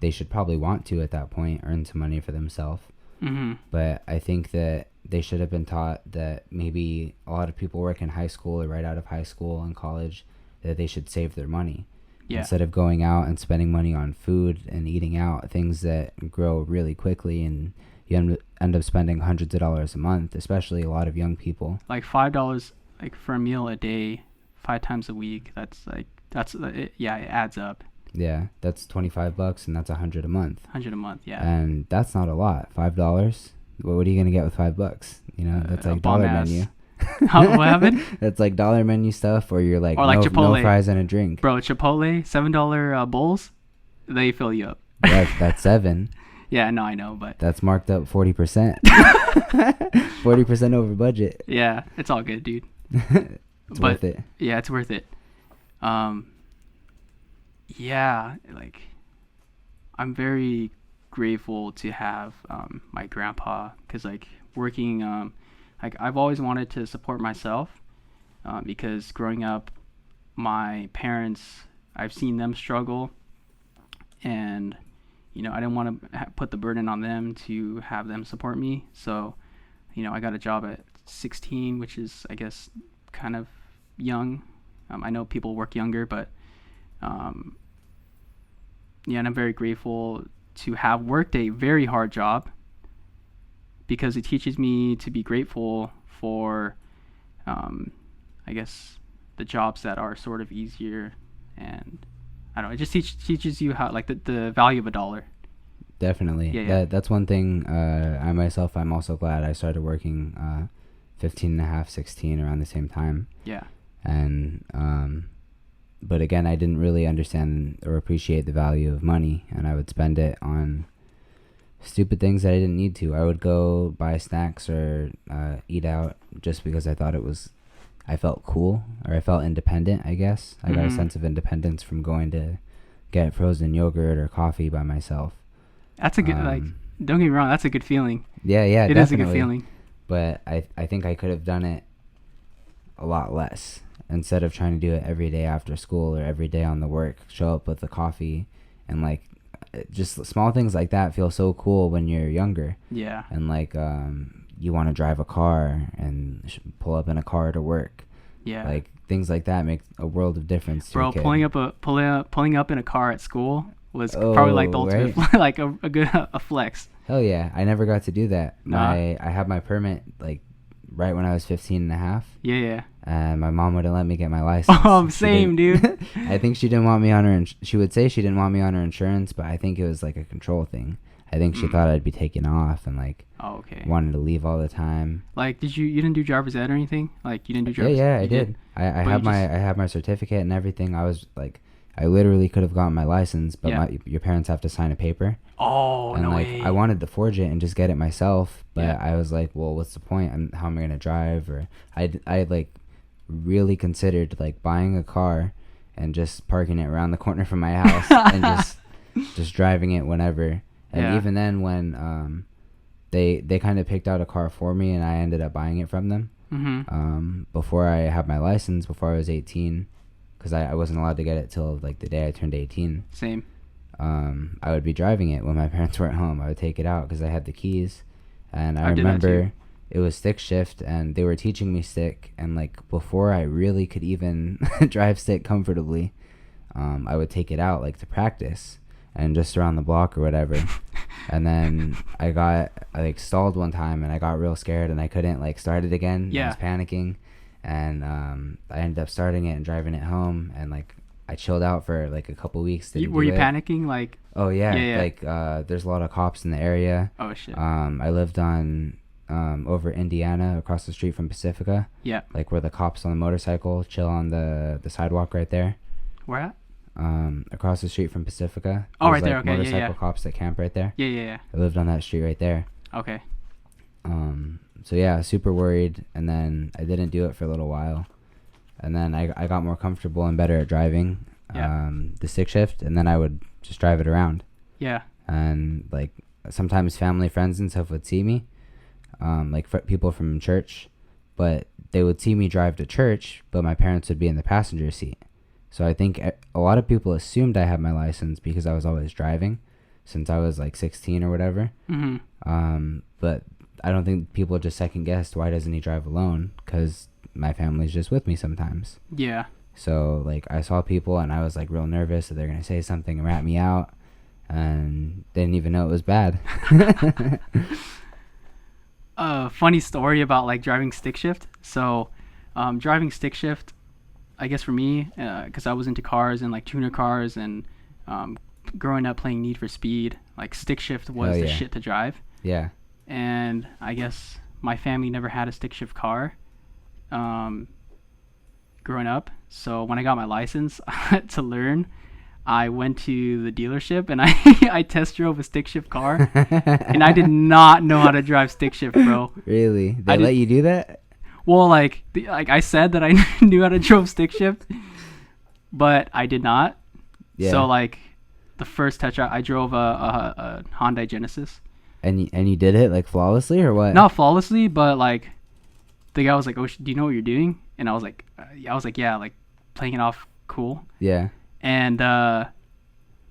they should probably want to at that point earn some money for themselves. Mm-hmm. But I think that they should have been taught that maybe a lot of people work in high school or right out of high school and college, that they should save their money. Yeah. Instead of going out and spending money on food and eating out, things that grow really quickly, and you end up spending hundreds of dollars a month, especially a lot of young people. Like $5 like for a meal a day, 5 times a week. It adds up. Yeah, that's $25, and that's $100 a month. 100 a month, yeah. And that's not a lot. $5. What are you gonna get with $5? That's like dollar menu. What happened? That's like dollar menu stuff, or you're like, or like Chipotle. No fries and a drink. Bro, Chipotle, $7 bowls, they fill you up. That's $7. Yeah, no, I know, but that's marked up 40%. 40% over budget. Yeah, it's all good, dude. It's worth it. Yeah, it's worth it. Yeah, like I'm very grateful to have my grandpa, because like working, like I've always wanted to support myself, because growing up, my parents, I've seen them struggle, and I didn't want to put the burden on them to have them support me. So I got a job at 16, which is, I guess, kind of young. I know people work younger, but and I'm very grateful to have worked a very hard job, because it teaches me to be grateful for, I guess, the jobs that are sort of easier, and I don't know, it just teaches you how, like, the value of a dollar. Definitely. Yeah. That's one thing. I'm also glad I started working 15 and a half, 16 around the same time. Yeah. And but again, I didn't really understand or appreciate the value of money, and I would spend it on stupid things that I didn't need to. I would go buy snacks or eat out just because I thought I felt cool, or I felt independent, I guess. I got a sense of independence from going to get frozen yogurt or coffee by myself. That's a good, don't get me wrong, that's a good feeling. Yeah, it definitely. Is a good feeling. But I think I could have done it a lot less, instead of trying to do it every day after school or every day on the work. Show up with the coffee, and like just small things like that feel so cool when you're younger. Yeah. And like you want to drive a car and pull up in a car to work. Yeah. Like things like that make a world of difference. Bro, to a kid. pulling up in a car at school was probably like the ultimate, right? like a good flex. Hell yeah, I never got to do that. I had my permit like right when I was 15 and a half. Yeah. And my mom wouldn't let me get my license. Oh, same, dude. I think she didn't want me on her. She would say she didn't want me on her insurance, but I think it was like a control thing. I think she thought I'd be taken off and like wanted to leave all the time. Like, you didn't do driver's ed or anything? Like, you didn't do driver's ed? Yeah, I did. I have my certificate and everything. I was like, I literally could have gotten my license, but your parents have to sign a paper. Oh, and no like way. I wanted to forge it and just get it myself, but I was like, well, what's the point? How am I gonna drive? Or I like really considered like buying a car and just parking it around the corner from my house and just driving it whenever. And even then, when they kind of picked out a car for me, and I ended up buying it from them. Before I had my license, before I was 18, because I wasn't allowed to get it till like the day I turned 18. Same. I would be driving it when my parents weren't home. I would take it out because I had the keys, and I remember it was stick shift, and they were teaching me stick, and like before I really could even drive stick comfortably, I would take it out like to practice and just around the block or whatever. And then I like stalled one time and I got real scared and I couldn't like start it again. I was Yeah. panicking, and I ended up starting it and driving it home, and like I chilled out for like a couple weeks, didn't Were do you it. panicking? Like, Oh yeah, yeah, yeah. like there's a lot of cops in the area. Oh shit. I lived on over Indiana, across the street from Pacifica, Yeah. like where the cops on the motorcycle chill on the sidewalk right there. Where at? Across the street from Pacifica, Oh, there's right there. like Okay. Yeah, yeah. motorcycle cops that camp right there. Yeah, yeah, I lived on that street right there. yeah. Okay. So yeah, super worried, and then I didn't do it for a little while, and then I got more comfortable and better at driving Yeah. the stick shift, and then I would just drive it around, Yeah. and like sometimes family, friends, and stuff would see me, like people from church, but they would see me drive to church, but my parents would be in the passenger seat. So I think a lot of people assumed I had my license because I was always driving, since I was like 16 or whatever. Mhm. But I don't think people just second guessed, why doesn't he drive alone? Because my family's just with me sometimes. Yeah. So like I saw people and I was like real nervous that they're gonna say something and rat me out, and they didn't even know it was bad. Funny story about like driving stick shift. So, driving stick shift, I guess for me, because I was into cars and like tuner cars, and um, growing up playing Need for Speed, like stick shift was Hell the yeah. shit to drive. Yeah. And I guess my family never had a stick shift car, um, growing up. So when I got my license to learn, I went to the dealership and I I test drove a stick shift car, and I did not know how to drive stick shift, bro. Really? They I let did. you do that? Well, like I said that I knew how to drove stick shift, but I did not. Yeah. So like the first test I drove a Hyundai Genesis. And you did it like flawlessly or what? Not flawlessly, but like the guy was like, "Oh, do you know what you're doing?" And I was like, "Yeah," like playing it off cool. Yeah. And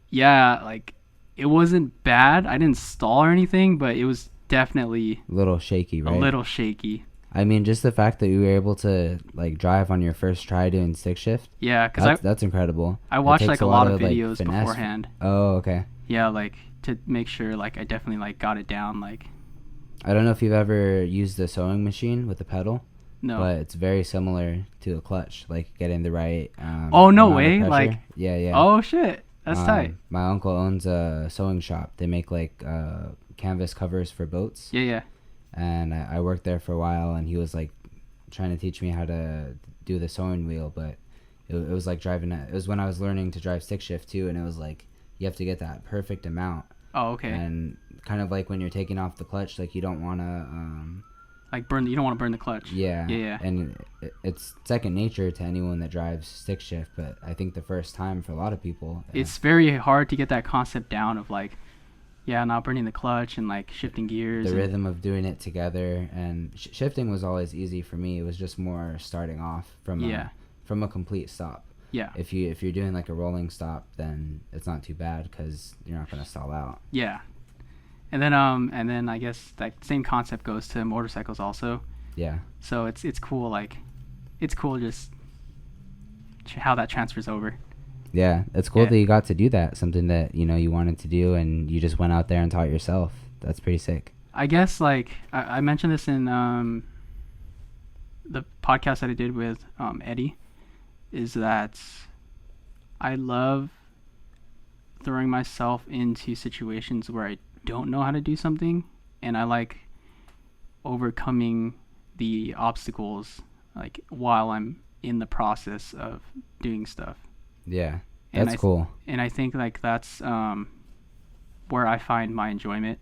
yeah, like it wasn't bad. I didn't stall or anything, but it was definitely A little shaky, a right? little shaky. I mean, just the fact that you were able to like drive on your first try doing stick shift, Yeah, because that's incredible. I It watched takes like a lot of like, videos finesse. beforehand. Oh, okay. Yeah, like to make sure like I definitely like got it down. Like I don't know if you've ever used a sewing machine with a pedal, no. but it's very similar to a clutch, like getting the right. Oh, no amount of way, pressure. like- Yeah, yeah. Oh shit, that's tight. My uncle owns a sewing shop. They make like canvas covers for boats, Yeah, yeah. and I worked there for a while, and he was like trying to teach me how to do the sewing wheel, but it was like driving. It was when I was learning to drive stick shift too, and it was like you have to get that perfect amount. Oh, okay. And kind of like when you're taking off the clutch, like you don't want to Like burn. You don't want to burn the clutch. yeah. Yeah, yeah. And it's second nature to anyone that drives stick shift, but I think the first time for a lot of people, It's very hard to get that concept down of like, yeah, not burning the clutch and like shifting gears. the and, rhythm of doing it together, and shifting was always easy for me. It was just more starting off from Yeah. from a complete stop. Yeah. If you're doing like a rolling stop, then it's not too bad because you're not gonna stall out. Yeah. And then I guess that same concept goes to motorcycles also. Yeah. So it's cool, like it's cool just how that transfers over. Yeah, it's cool Yeah. that you got to do that. Something that you wanted to do, and you just went out there and taught yourself. That's pretty sick. I guess like I mentioned this in the podcast that I did with Eddie, is that I love throwing myself into situations where I don't know how to do something, and I like overcoming the obstacles like while I'm in the process of doing stuff. Yeah, And that's cool. And I think like that's where I find my enjoyment,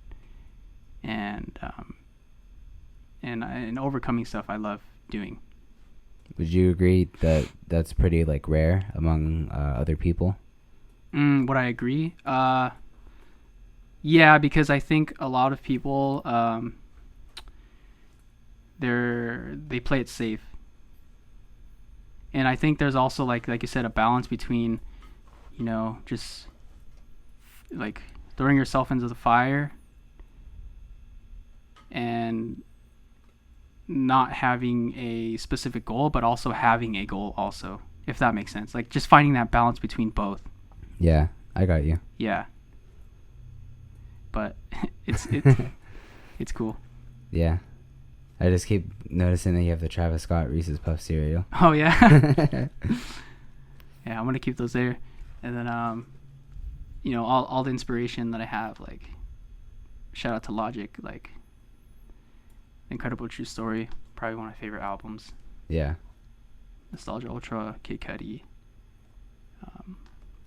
and and overcoming stuff I love doing. Would you agree that that's pretty like rare among other people? Would I agree? Yeah, because I think a lot of people they play it safe, and I think there's also like you said, a balance between just like throwing yourself into the fire and not having a specific goal, but also having a goal also, if that makes sense. Like just finding that balance between both. Yeah, I got you. Yeah. but it's it's cool. Yeah. I just keep noticing that you have the Travis Scott Reese's Puff cereal. Oh yeah. Yeah, I'm gonna keep those there, and then all the inspiration that I have, like shout out to Logic, like Incredible True Story, probably one of my favorite albums. Yeah. Nostalgia Ultra, Kid Cudi,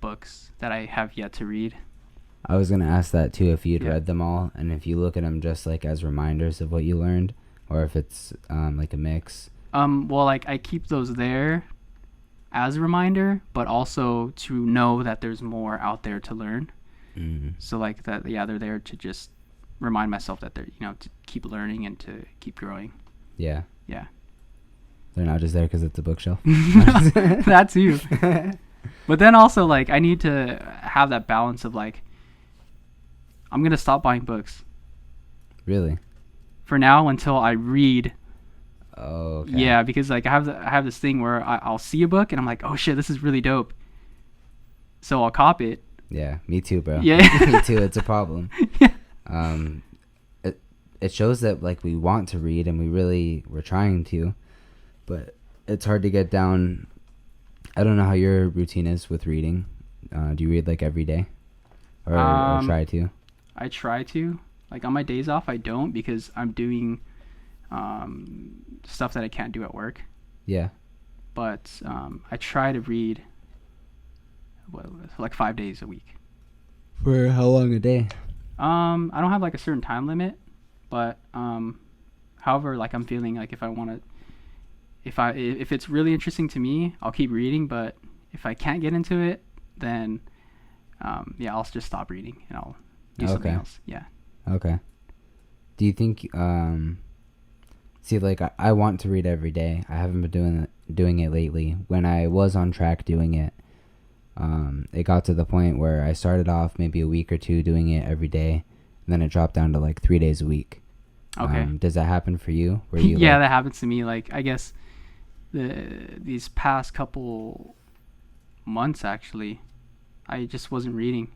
books that I have yet to read. I was gonna ask that too, if you'd read them all, and if you look at them just like as reminders of what you learned, or if it's like a mix. Well, like I keep those there as a reminder, but also to know that there's more out there to learn. So like that, yeah, they're there to just remind myself that they're, to keep learning and to keep growing. Yeah. Yeah. They're not just there because it's a bookshelf. That too. But then also, like, I need to have that balance of like, I'm gonna stop buying books. Really? For now, until I read. Oh. Okay. Yeah, because like I have this thing where I'll see a book and I'm like, oh shit, this is really dope. So I'll cop it. Yeah, me too, bro. Yeah. Me too. It's a problem. Yeah. It shows that like we want to read and we're trying to, but it's hard to get down. I don't know how your routine is with reading. Do you read like every day, or try to? I try to. Like on my days off, I don't, because I'm doing stuff that I can't do at work. Yeah. But I try to read like 5 days a week. For how long a day? I don't have like a certain time limit, but however, like I'm feeling like if it's really interesting to me, I'll keep reading. But if I can't get into it, then I'll just stop reading and I'll do something else. Yeah. Okay. Do you think see, like I want to read every day. I haven't been doing it lately. When I was on track doing it, it got to the point where I started off maybe a week or two doing it every day, and then it dropped down to like 3 days a week. Okay. Does that happen for you? Where you yeah, that happens to me. Like I guess these past couple months, actually, I just wasn't reading.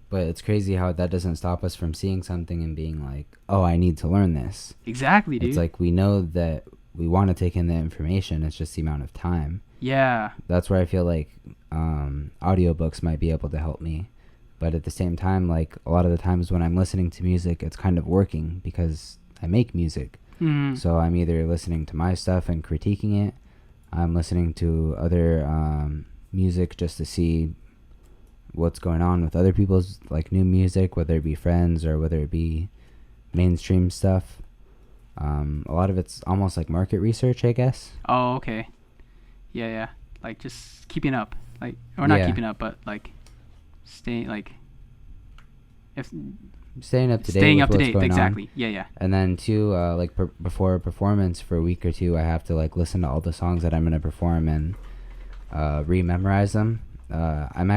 But it's crazy how that doesn't stop us from seeing something and being like, oh, I need to learn this. Exactly, dude. It's like we know that we want to take in the information. It's just the amount of time. Yeah. That's where I feel like audiobooks might be able to help me. But at the same time, like a lot of the times when I'm listening to music, it's kind of working because I make music. Mm-hmm. So I'm either listening to my stuff and critiquing it. I'm listening to other music just to see what's going on with other people's like new music, whether it be friends or whether it be mainstream stuff. A lot of it's almost like market research, I guess. Oh, okay. Yeah. Like just keeping up, like, or not keeping up, but like staying up to date. Exactly. On. Yeah. And then too, like before a performance for a week or two, I have to like listen to all the songs that I'm gonna perform and re-memorize them. I'm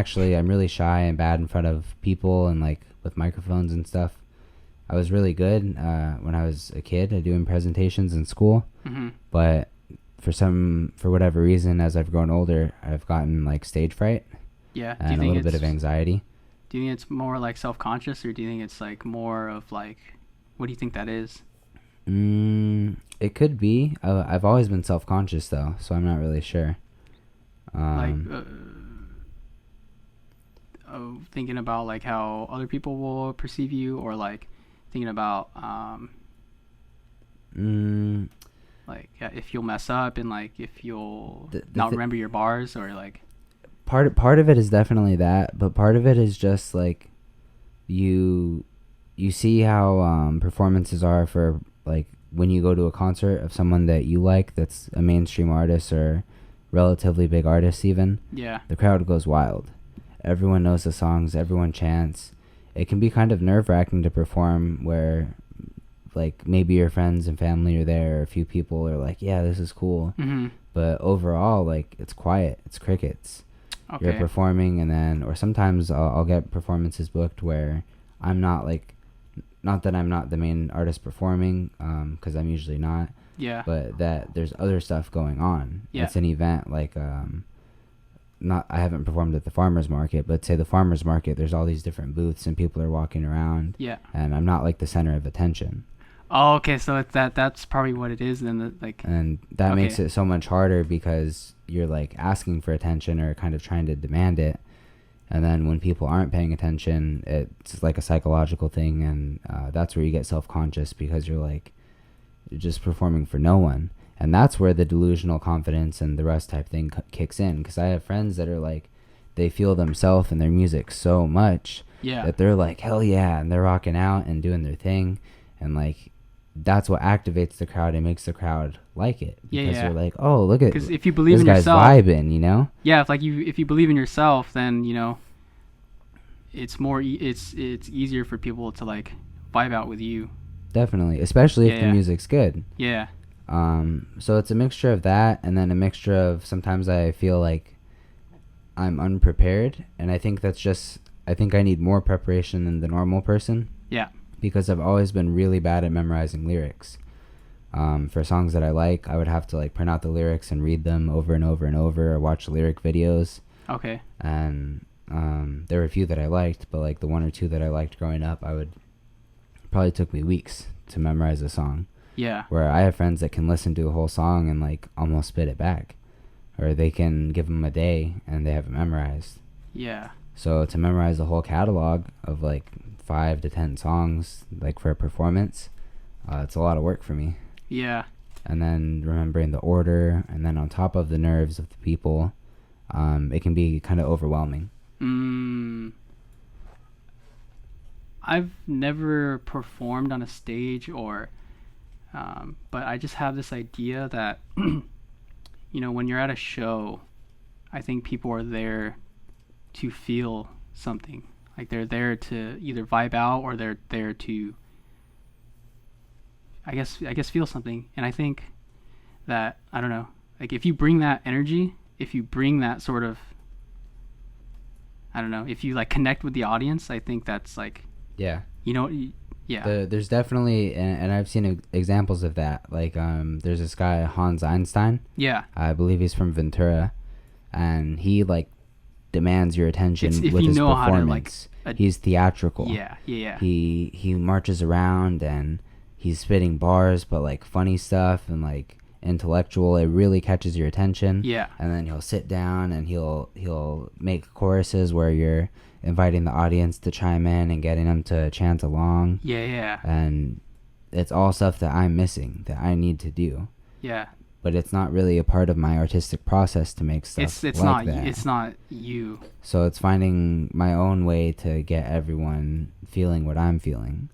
really shy and bad in front of people and like with microphones and stuff. I was really good when I was a kid at doing presentations in school, but for whatever reason, as I've grown older, I've gotten like stage fright. Yeah. And a little bit of anxiety. Do you think it's more like self-conscious, or do you think it's like more of like, what do you think that is? It could be. I've always been self-conscious though, so I'm not really sure. Thinking about like how other people will perceive you, or like thinking about like if you'll mess up and like if you'll not remember your bars, or like part of it is definitely that, but part of it is just like you see how performances are for like when you go to a concert of someone that you like that's a mainstream artist or relatively big artist even. Yeah. The crowd goes wild. Everyone knows the songs, everyone chants. It can be kind of nerve-wracking to perform where like maybe your friends and family are there, or a few people are like, yeah, this is cool. Mm-hmm. But overall, like it's quiet, it's crickets. Okay. You're performing, and then, or sometimes I'll get performances booked where I'm not that I'm not the main artist performing, because I'm usually not. Yeah. But that there's other stuff going on. Yeah. It's an event like not I haven't performed at the farmers market, but say the farmers market, there's all these different booths and people are walking around, Yeah. and I'm not like the center of attention. Oh, okay. So it's that's probably what it is then. Like. And that makes Okay. it so much harder because you're like asking for attention or kind of trying to demand it. And then when people aren't paying attention, it's like a psychological thing, and that's where you get self-conscious because you're just performing for no one. And that's where the delusional confidence and the rest type thing kicks in, because I have friends that are like, they feel themselves and their music so much Yeah. that they're like, hell yeah, and they're rocking out and doing their thing, and like that's what activates the crowd and makes the crowd like it, because Yeah. they're like, oh, look at Because if you believe this in guy's yourself, vibing, you know? yeah, if you believe in yourself, then it's more it's easier for people to like vibe out with you. Definitely, especially if the Yeah. music's good. Yeah. So it's a mixture of that, and then a mixture of sometimes I feel like I'm unprepared, and I think I think I need more preparation than the normal person. Yeah. Because I've always been really bad at memorizing lyrics. For songs that I like, I would have to like print out the lyrics and read them over and over and over, or watch lyric videos. Okay. And there were a few that I liked, but like the one or two that I liked growing up, probably took me weeks to memorize a song. Yeah. Where I have friends that can listen to a whole song and like almost spit it back, or they can give them a day and they have it memorized. Yeah. So to memorize the whole catalog of like 5 to 10 songs, like for a performance, it's a lot of work for me. Yeah. And then remembering the order, and then on top of the nerves of the people, it can be kind of overwhelming. I've never performed on a stage but I just have this idea that, when you're at a show, I think people are there to feel something. Like they're there to either vibe out, or they're there to, I guess feel something. And I think that, I don't know, like if you bring that energy, if you bring that sort of, I don't know, if you like connect with the audience, I think that's like, Yeah. Yeah. There's definitely, and I've seen examples of that. Like, there's this guy, Hans Einstein. Yeah. I believe he's from Ventura, and he like demands your attention If with you his know how to, performance. He's theatrical. Yeah. He marches around and he's spitting bars, but like funny stuff and like intellectual. It really catches your attention. Yeah. And then he'll sit down and he'll make choruses where you're inviting the audience to chime in and getting them to chant along. Yeah. And it's all stuff that I'm missing, that I need to do. Yeah. But it's not really a part of my artistic process to make stuff It's like not that. it's not you. So it's finding my own way to get everyone feeling what I'm feeling.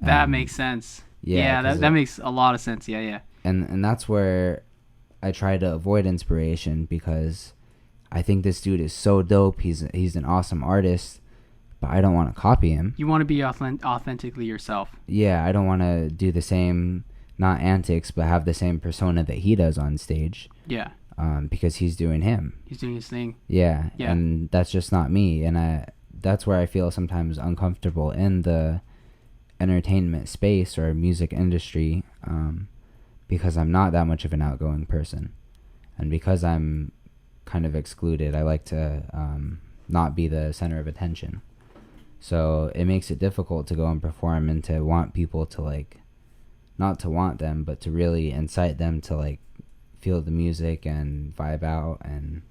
That makes sense. Yeah, that makes a lot of sense. Yeah. And that's where I try to avoid inspiration, because I think this dude is so dope. He's an awesome artist, but I don't want to copy him. You want to be authentically yourself. Yeah, I don't want to do the same, not antics, but have the same persona that he does on stage. Yeah. Because he's doing him. He's doing his thing. Yeah. Yeah. And that's just not me. And that's where I feel sometimes uncomfortable in the entertainment space or music industry, because I'm not that much of an outgoing person. And because I'm kind of excluded, I like to not be the center of attention. So it makes it difficult to go and perform and to want people to like, not to want them, but to really incite them to like feel the music and vibe out and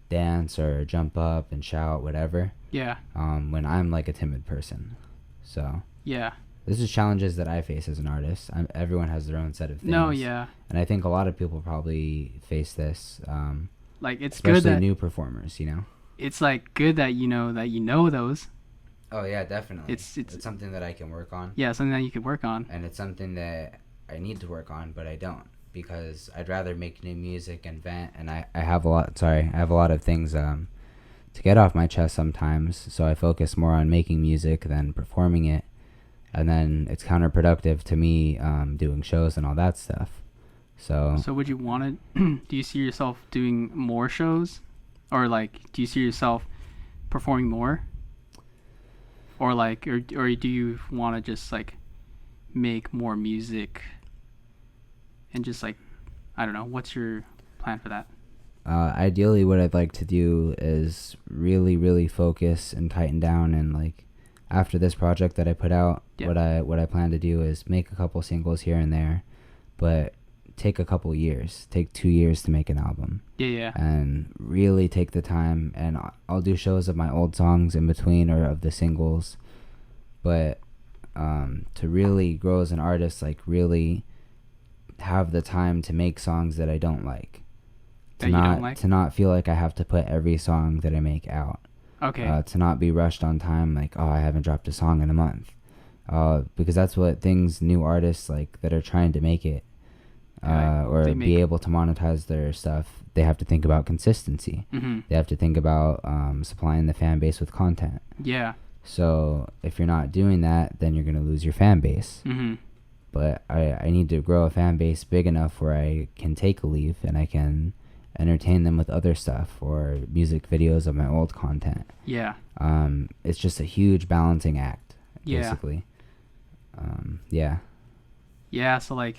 dance or jump up and shout, whatever. Yeah. When I'm like a timid person. So Yeah. this is challenges that I face as an artist. Everyone has their own set of things. No, yeah. And I think a lot of people probably face this. Like it's especially good that new performers, it's like good that you know those. Oh yeah, definitely. It's something that I can work on. Yeah, something that you could work on. And it's something that I need to work on, but I don't, because I'd rather make new music and vent. And I have a lot of things to get off my chest sometimes. So I focus more on making music than performing it. And then it's counterproductive to me doing shows and all that stuff. So would you want to, do you see yourself doing more shows? Or like, do you see yourself performing more? Or like, or do you want to just like make more music and just like, I don't know, what's your plan for that? Ideally, what I'd like to do is really, really focus and tighten down. And like after this project that I put out, what I plan to do is make a couple singles here and there, but take a couple years, take 2 years to make an album. Yeah. And really take the time. And I'll do shows of my old songs in between or of the singles, but to really grow as an artist, like really have the time to make songs that I don't like. To not feel like I have to put every song that I make out. Okay. To not be rushed on time, like, oh, I haven't dropped a song in a month. Because that's what new artists like that are trying to make it, or be able to monetize their stuff. They have to think about consistency. Mm-hmm. They have to think about supplying the fan base with content. Yeah. So if you're not doing that, then you're going to lose your fan base. Mm-hmm. But I need to grow a fan base big enough where I can take a leave and I can entertain them with other stuff or music videos of my old content. Yeah. It's just a huge balancing act, basically. Yeah. Yeah, so like,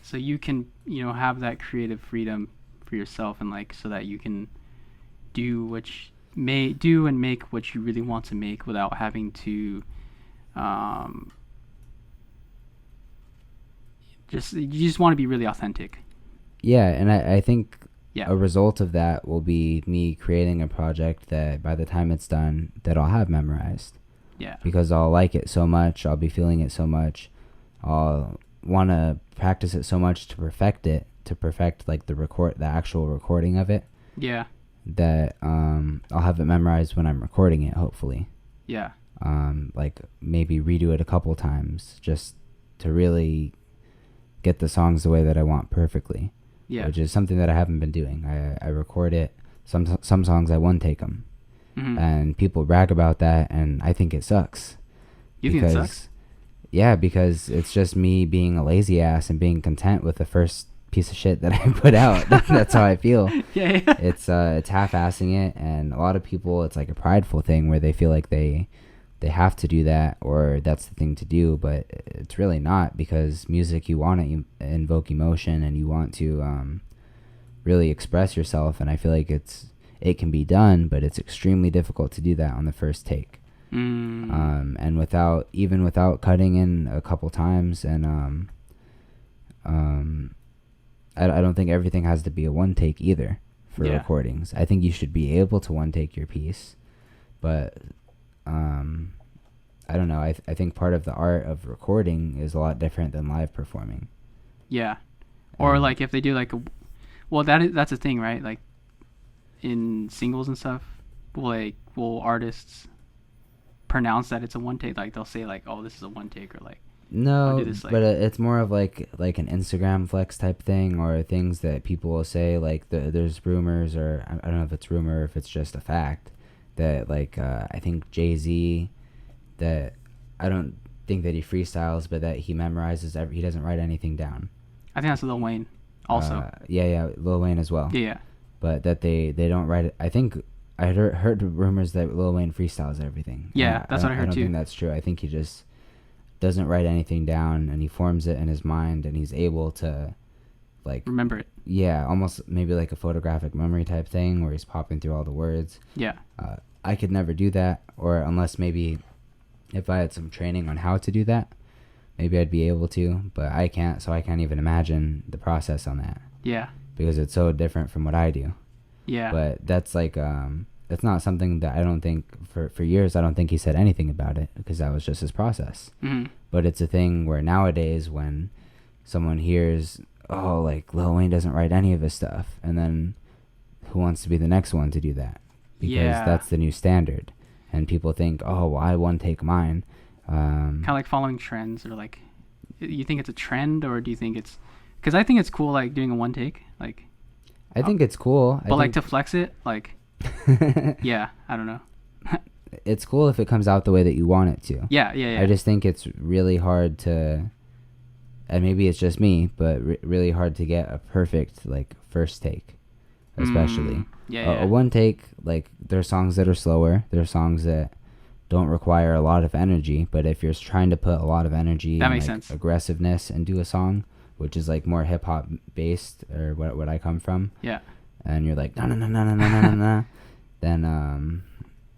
so you can, have that creative freedom for yourself, and like, so that you can do and make what you really want to make without having to, you just want to be really authentic. Yeah, and I think a result of that will be me creating a project that by the time it's done, that I'll have memorized. Yeah. Because I'll like it so much, I'll be feeling it so much, I'll want to practice it so much to perfect like the actual recording of it. Yeah. That I'll have it memorized when I'm recording it, hopefully. Yeah. Like maybe redo it a couple times just to really get the songs the way that I want perfectly. Yeah. Which is something that I haven't been doing. I record it. Some songs I one take them. Mm-hmm. And people brag about that, and I think it sucks. You think it sucks? Yeah, because it's just me being a lazy ass and being content with the first piece of shit that I put out. That's how I feel. Yeah. It's half-assing it, and a lot of people, it's like a prideful thing where they feel like they have to do that, or that's the thing to do, but it's really not, because music, you want to invoke emotion and you want to really express yourself, and I feel like it can be done, but it's extremely difficult to do that on the first take. And without cutting in a couple times, and I don't think everything has to be a one take either for recordings. I think you should be able to one take your piece, but I don't know. I think part of the art of recording is a lot different than live performing. Yeah. Or like if they do like that's the thing, right? Like in singles and stuff, will artists pronounce that it's a one take? Like they'll say like, oh, this is a one take, or like, no, this, like, but it's more of like an Instagram flex type thing, or things that people will say, like there's rumors, or I don't know if it's rumor or if it's just a fact, that like I think Jay-Z, that I don't think that he freestyles, but that he memorizes he doesn't write anything down. I think that's Lil Wayne also. Yeah, Lil Wayne as well. Yeah. But that they don't write it. I think I heard rumors that Lil Wayne freestyles everything. Yeah, that's what I heard too. I don't think that's true. I think he just doesn't write anything down, and he forms it in his mind, and he's able to like remember it. Yeah, almost maybe like a photographic memory type thing where he's popping through all the words. Yeah. I could never do that, or unless maybe if I had some training on how to do that, maybe I'd be able to, but I can't, so I can't even imagine the process on that. Yeah. Because it's so different from what I do. Yeah. But that's like that's not something that I don't think for years I don't think he said anything about it, because that was just his process. Mm-hmm. But it's a thing where nowadays when someone hears, oh, like Lil Wayne doesn't write any of his stuff, and then who wants to be the next one to do that? Because that's the new standard, and people think, oh, well, I one take mine. Kind of like following trends, or like, you think it's a trend, or do you think it's? Because I think it's cool, like doing a one take, like. I think it's cool, but like to flex it, like. Yeah, I don't know. It's cool if it comes out the way that you want it to. Yeah. I just think it's really hard to, and maybe it's just me, but really hard to get a perfect like first take, especially. A one take, like there's songs that are slower, there's songs that don't require a lot of energy, but if you're trying to put a lot of energy that and makes like sense. Aggressiveness and do a song, which is like more hip hop based, or what I come from. Yeah. and you're like, no, no, no, no, no, no, no, no, no, then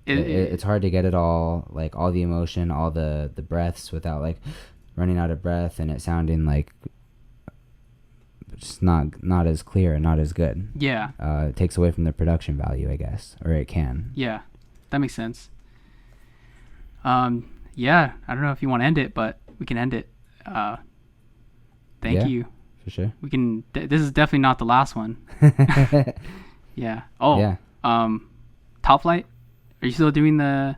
it's hard to get it all, like all the emotion, all the breaths without like running out of breath and it sounding like just not as clear and not as good. Yeah. It takes away from the production value, I guess, or it can. Yeah, that makes sense. Yeah, I don't know if you want to end it, but we can end it. Thank you. For sure. We can. This is definitely not the last one. Yeah. Oh. Yeah. Top Flight. Are you still doing the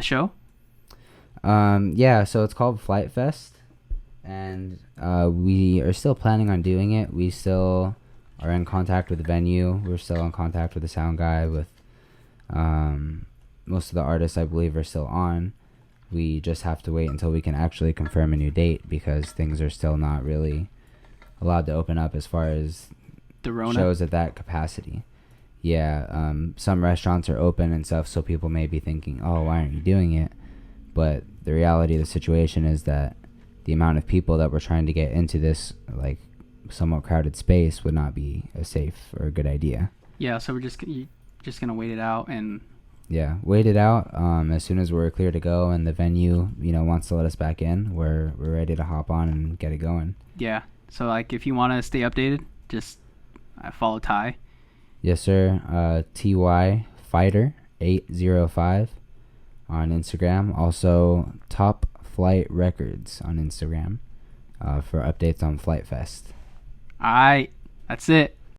show? Yeah. So it's called Flight Fest, and we are still planning on doing it. We still are in contact with the venue. We're still in contact with the sound guy. With most of the artists, I believe, are still on. We just have to wait until we can actually confirm a new date because things are still not really allowed to open up as far as The Rona. shows at that capacity. Yeah, some restaurants are open and stuff, so people may be thinking, oh, why aren't you doing it? But the reality of the situation is that the amount of people that we're trying to get into this, like, somewhat crowded space would not be a safe or a good idea. Yeah, so we're just gonna wait it out and. Yeah, wait it out. As soon as we're clear to go and the venue, wants to let us back in, we're ready to hop on and get it going. Yeah. So like, if you want to stay updated, just follow Ty. Yes, sir. Tyfighter 805 on Instagram. Also, Top Flight Records on Instagram for updates on Flight Fest. All right. That's it.